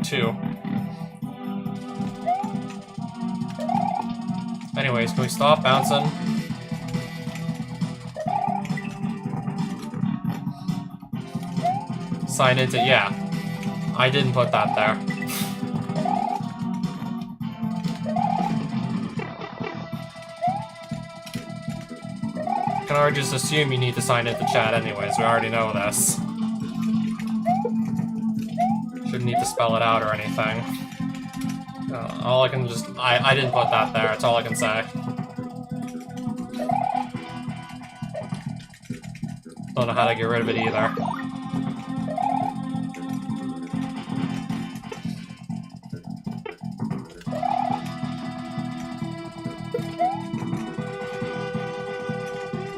Two. Anyways, can we stop bouncing? Sign into... yeah. I didn't put that there. Can I just assume you need to sign into chat anyways? We already know this. Shouldn't need to spell it out or anything. All I can just... I didn't put that there, that's all I can say. Don't know how to get rid of it either.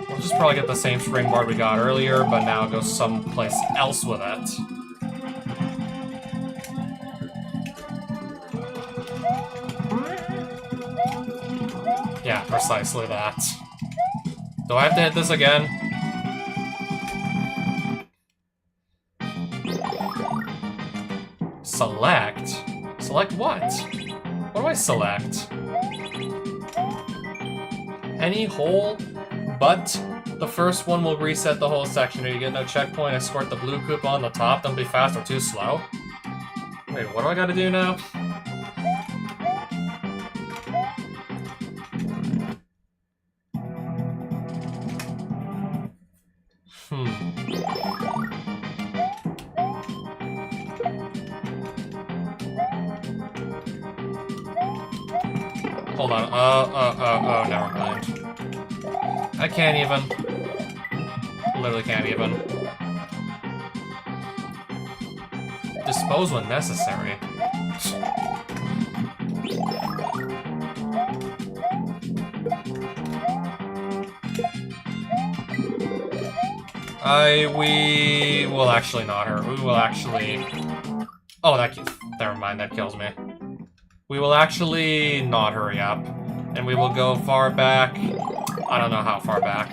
We'll just probably get the same springboard we got earlier, but now go someplace else with it. Yeah, precisely that. Do I have to hit this again? Select? Select what? What do I select? Any hole but the first one will reset the whole section. You get no checkpoint. Escort the blue Koopa on the top. Don't be fast or too slow. Wait, what do I gotta do now? Hold on. Oh, never mind. I can't even. Literally can't even. Dispose when necessary. We will actually not hurt. We will actually... Oh, that... Never mind, that kills me. We will actually not hurry up. And we will go far back. I don't know how far back.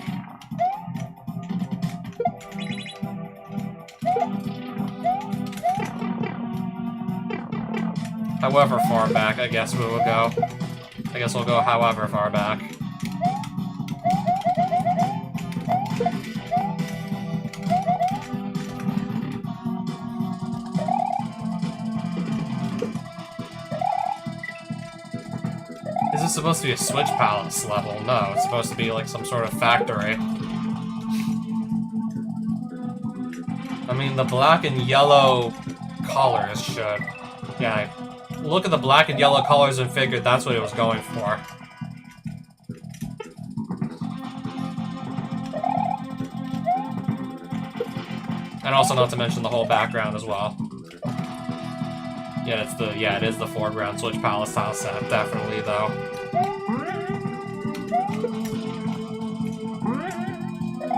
However far back, I guess we will go. I guess we'll go however far back. Is this supposed to be a Switch Palace level? No, it's supposed to be like some sort of factory. I mean, the black and yellow colors should... Yeah, look at the black and yellow colors and figured that's what it was going for. And also not to mention the whole background as well. Yeah, it is the foreground Switch Palace style set, definitely though.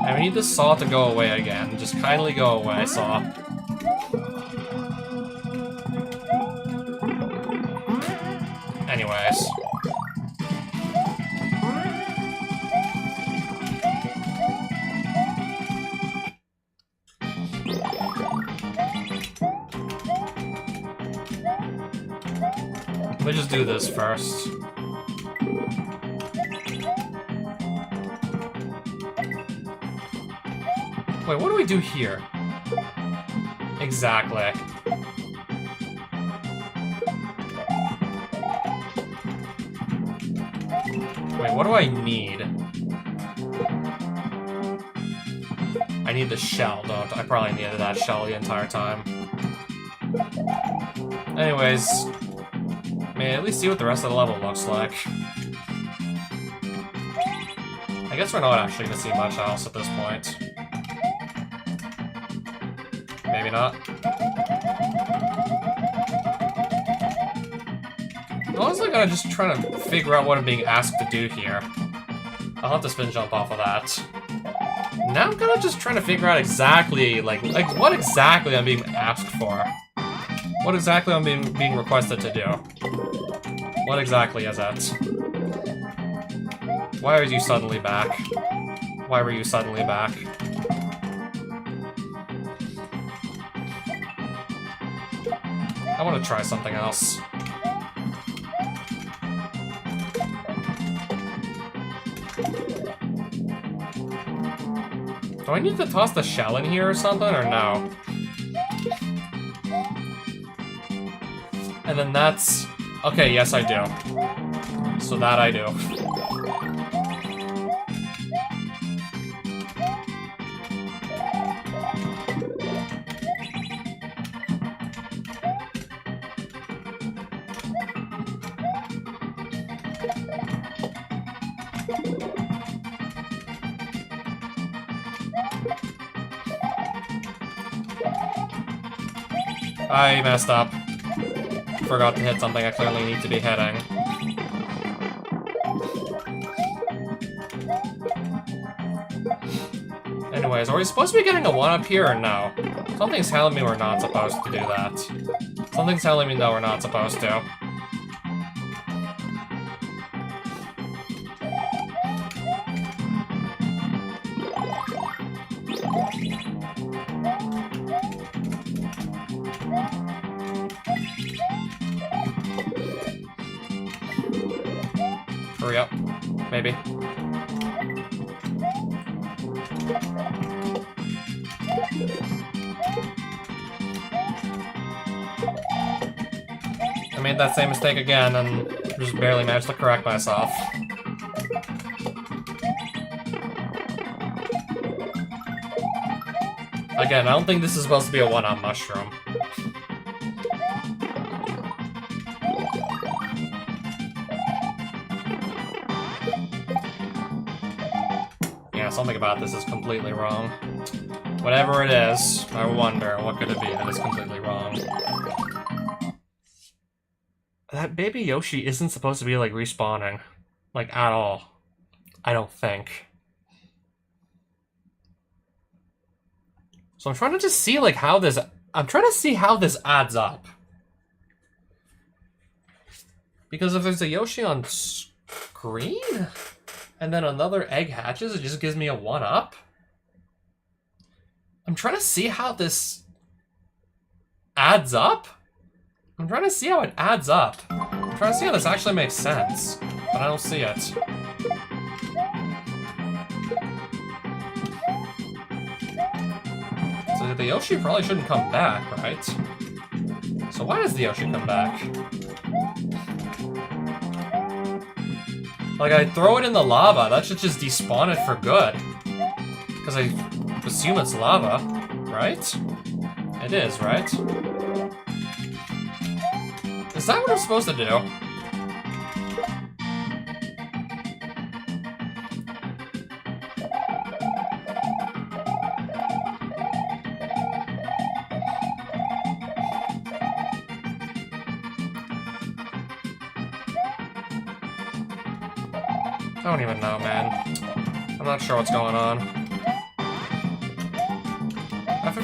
And we need this saw to go away again. Just kindly go away, saw. Anyways. Let me just do this first. Wait, what do we do here? Wait, what do I need? I need the shell, don't I? Probably needed that shell the entire time. Anyways, may I at least see what the rest of the level looks like. I guess we're not actually going to see much else at this point. Maybe not. I'm honestly gonna just try to figure out what I'm being asked to do here. I'll have to spin jump off of that. Now I'm gonna just try to figure out exactly, like what exactly I'm being asked for. What exactly I'm being requested to do. What exactly is it? Why are you suddenly back? Why were you suddenly back? I want to try something else. Do I need to toss the shell in here or something, or no? And then that's... Okay, yes I do. So that I do. I messed up. Forgot to hit something I clearly need to be hitting. Anyways, are we supposed to be getting a 1-up here or no? Something's telling me we're not supposed to do that. Something's telling me no, we're not supposed to. Hurry up. Maybe. I made that same mistake again and just barely managed to correct myself. Again, I don't think this is supposed to be a 1-up mushroom. Something about this is completely wrong. Whatever it is, I wonder, what could it be that is completely wrong? That baby Yoshi isn't supposed to be, like, respawning. Like, at all. I don't think. So I'm trying to just see, like, how this... I'm trying to see how this adds up. Because if there's a Yoshi on screen... and then another egg hatches, it just gives me a 1-up. I'm trying to see how this adds up. I'm trying to see how it adds up. I'm trying to see how this actually makes sense, but I don't see it. So the Yoshi probably shouldn't come back, right? So why does the Yoshi come back? Like, I throw it in the lava, that should just despawn it for good. Because I assume it's lava, right? It is, right? Is that what I'm supposed to do? I don't even know, man. I'm not sure what's going on.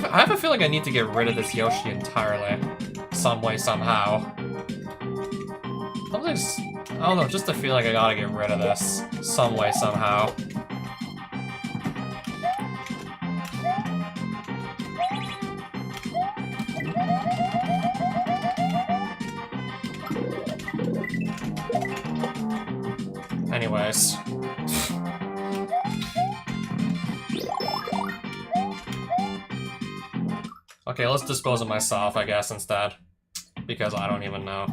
I have a feeling I need to get rid of this Yoshi entirely. Some way, somehow. Something's... I don't know, just a feeling I gotta get rid of this. Some way, somehow. Anyways. Okay, let's dispose of myself, I guess, instead. Because I don't even know.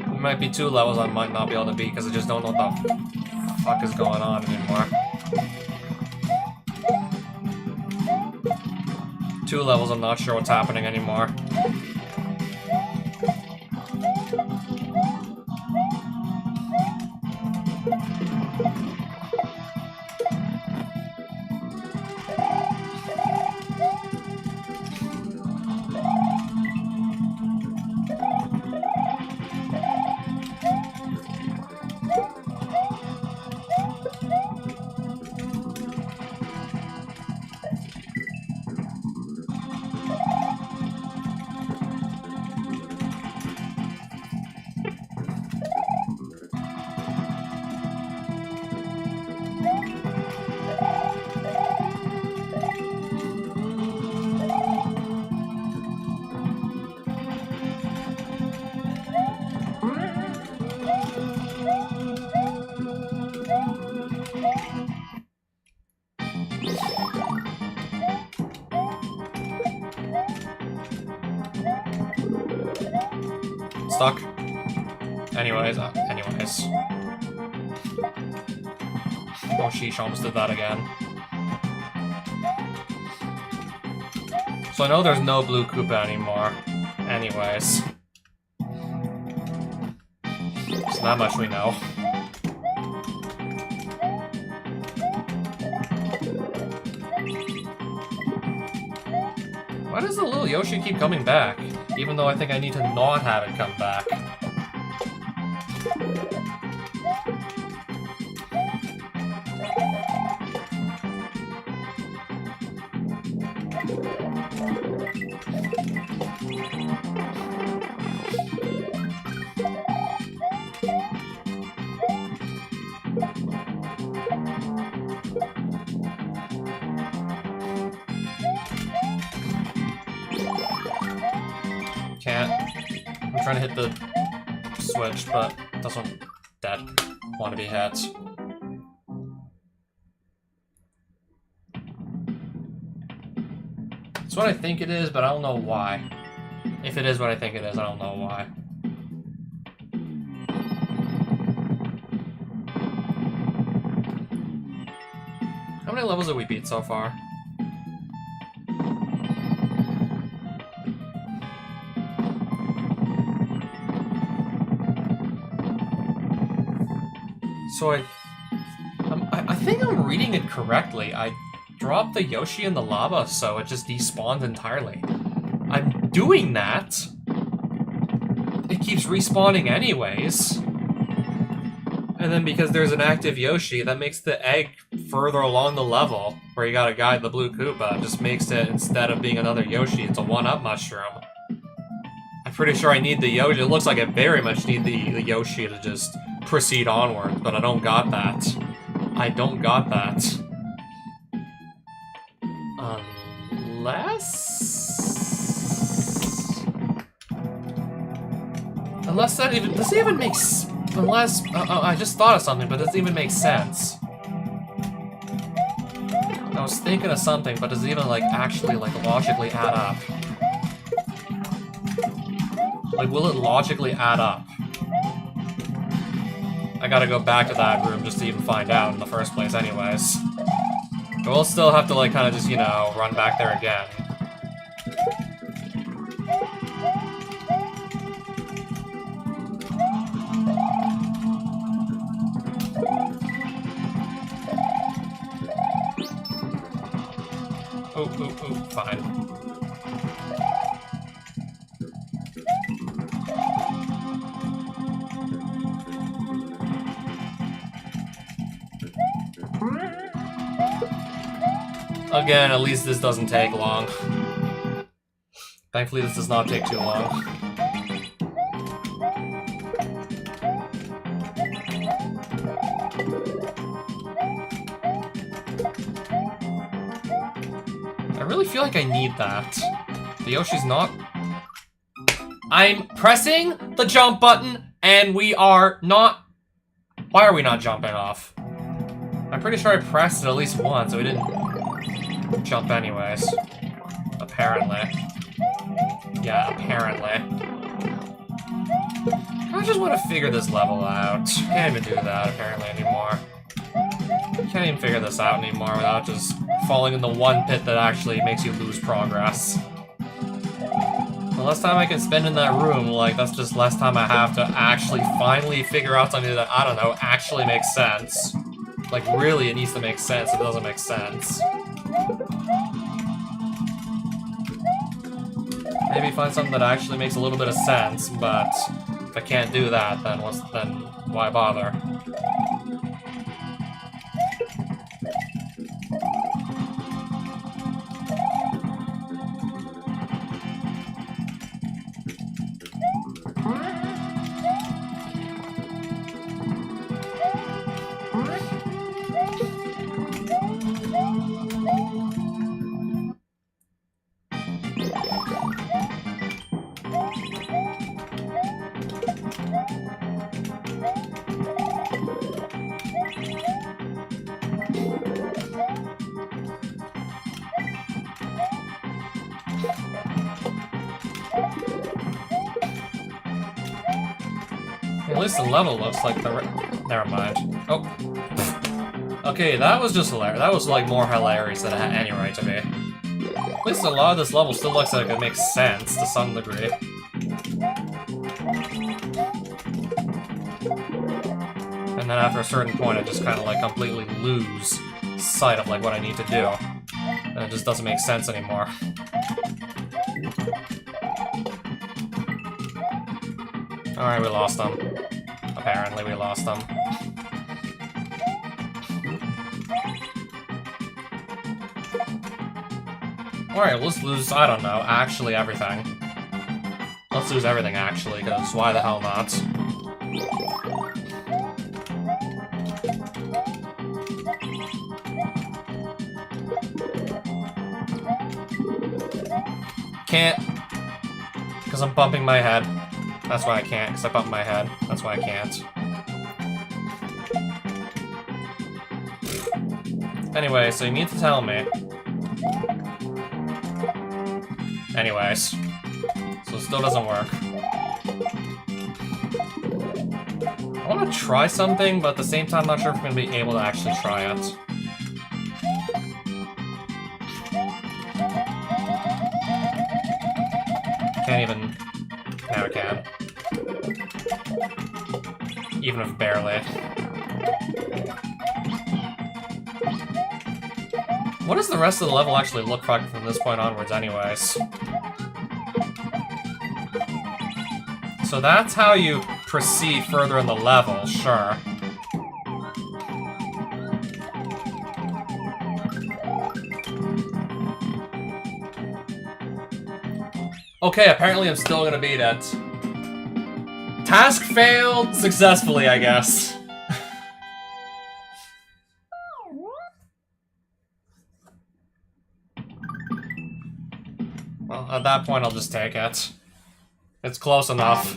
There might be 2 levels I might not be able to beat because I just don't know what the fuck is going on anymore. 2 levels, I'm not sure what's happening anymore. Stuck. Anyways. Oh, sheesh, almost did that again. So I know there's no blue Koopa anymore. Anyways. So that much we know. Why does the little Yoshi keep coming back? Even though I think I need to not have it come back. Can't. I'm trying to hit the switch, but it doesn't want to be hit. It's what I think it is, but I don't know why. If it is what I think it is, I don't know why. How many levels have we beat so far? So I think I'm reading it correctly. I dropped the Yoshi in the lava, so it just despawned entirely. I'm doing that. It keeps respawning anyways. And then because there's an active Yoshi, that makes the egg further along the level, where you gotta guide the blue Koopa. It just makes it, instead of being another Yoshi, it's a 1-up mushroom. I'm pretty sure I need the Yoshi. It looks like I very much need the Yoshi to just proceed onward, but I don't got that. I don't got that. Unless that even... Does it even make... Unless... I just thought of something, but does it even make sense? I was thinking of something, but does it even, like, actually, like, logically add up? Like, will it logically add up? I gotta go back to that room just to even find out in the first place anyways. But we'll still have to, like, kind of just, you know, run back there again. Ooh, fine. Again, at least this doesn't take long. Thankfully, this does not take too long. I really feel like I need that. The Yoshi's not... I'm pressing the jump button, and we are not... Why are we not jumping off? I'm pretty sure I pressed it at least once, so we didn't jump anyways. Apparently. Yeah, apparently. I just want to figure this level out. Can't even do that, apparently, anymore. Can't even figure this out anymore without just falling in the one pit that actually makes you lose progress. The less time I can spend in that room, like, that's just less time I have to actually finally figure out something that, I don't know, actually makes sense. Like, really, it needs to make sense. It doesn't make sense. Maybe find something that actually makes a little bit of sense, but if I can't do that, then why bother? At least the level looks like the never mind. Oh. Okay, that was just hilarious. That was, like, more hilarious than it had any right to be. At least a lot of this level still looks like it makes sense to some degree. And then after a certain point, I just kind of, like, completely lose sight of, like, what I need to do. And it just doesn't make sense anymore. Alright, we lost them. Apparently, we lost them. Alright, let's lose, I don't know, actually everything. Let's lose everything, actually, because why the hell not? Can't. Because I'm bumping my head. That's why I can't, because I bumped my head. That's why I can't. Anyway, so you need to tell me. Anyways. So it still doesn't work. I want to try something, but at the same time, I'm not sure if I'm going to be able to actually try it. Can't even... Now I can. Even if barely. What does the rest of the level actually look like from this point onwards anyways? So that's how you proceed further in the level, sure. Okay, apparently I'm still gonna beat it. Task failed successfully, I guess. Well, at that point, I'll just take it. It's close enough.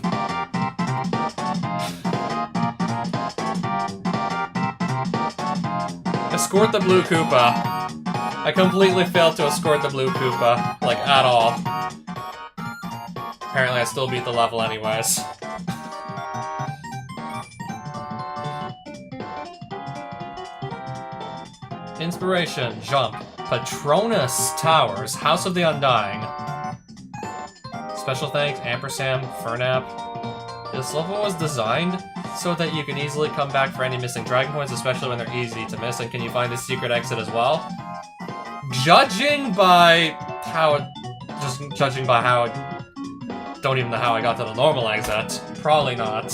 Escort the blue Koopa. I completely failed to escort the blue Koopa, like, at all. Apparently I still beat the level anyways. Inspiration, jump. Patronus Towers, House of the Undying. Special thanks, ampersand, Fernap. This level was designed so that you can easily come back for any missing dragon points, especially when they're easy to miss, and can you find the secret exit as well? Judging by how don't even know how I got to the normal exit. Probably not.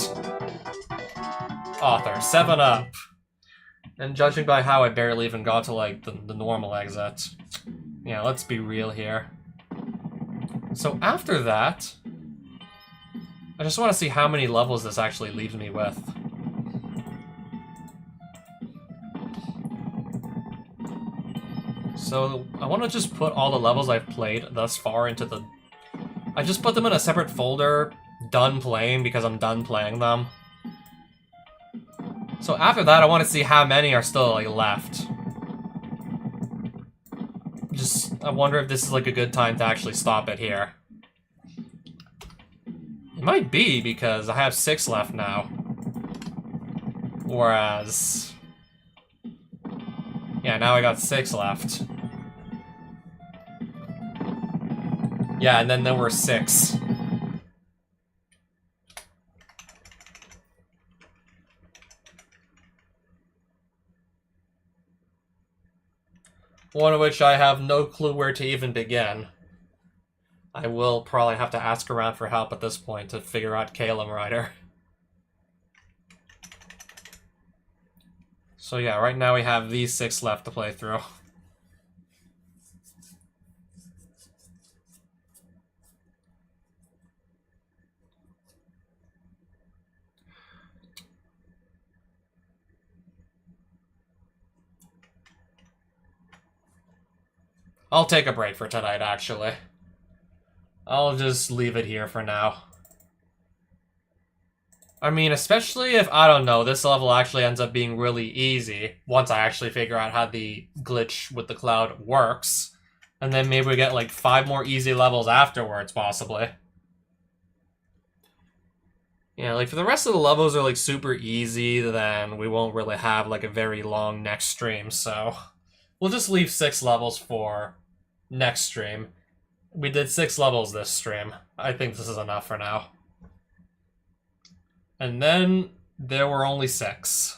Author, 7-Up. And judging by how I barely even got to, like, the normal exit. Yeah, let's be real here. So after that, I just want to see how many levels this actually leaves me with. So I want to just put all the levels I've played thus far into the... I just put them in a separate folder, done playing, because I'm done playing them. So after that, I want to see how many are still, like, left. I wonder if this is, like, a good time to actually stop it here. might be, because I have 6 left now. Whereas... yeah, now I got 6 left. Yeah, and then there were 6. One of which I have no clue where to even begin. I will probably have to ask around for help at this point to figure out Calum Rider. So yeah, right now we have these 6 left to play through. I'll take a break for tonight, actually. I'll just leave it here for now. I mean, especially if, I don't know, this level actually ends up being really easy once I actually figure out how the glitch with the cloud works. And then maybe we get like 5 more easy levels afterwards, possibly. Yeah, like if the rest of the levels are like super easy, then we won't really have like a very long next stream, so we'll just leave 6 levels for next stream. We did 6 levels this stream. I think this is enough for now. And then there were only 6.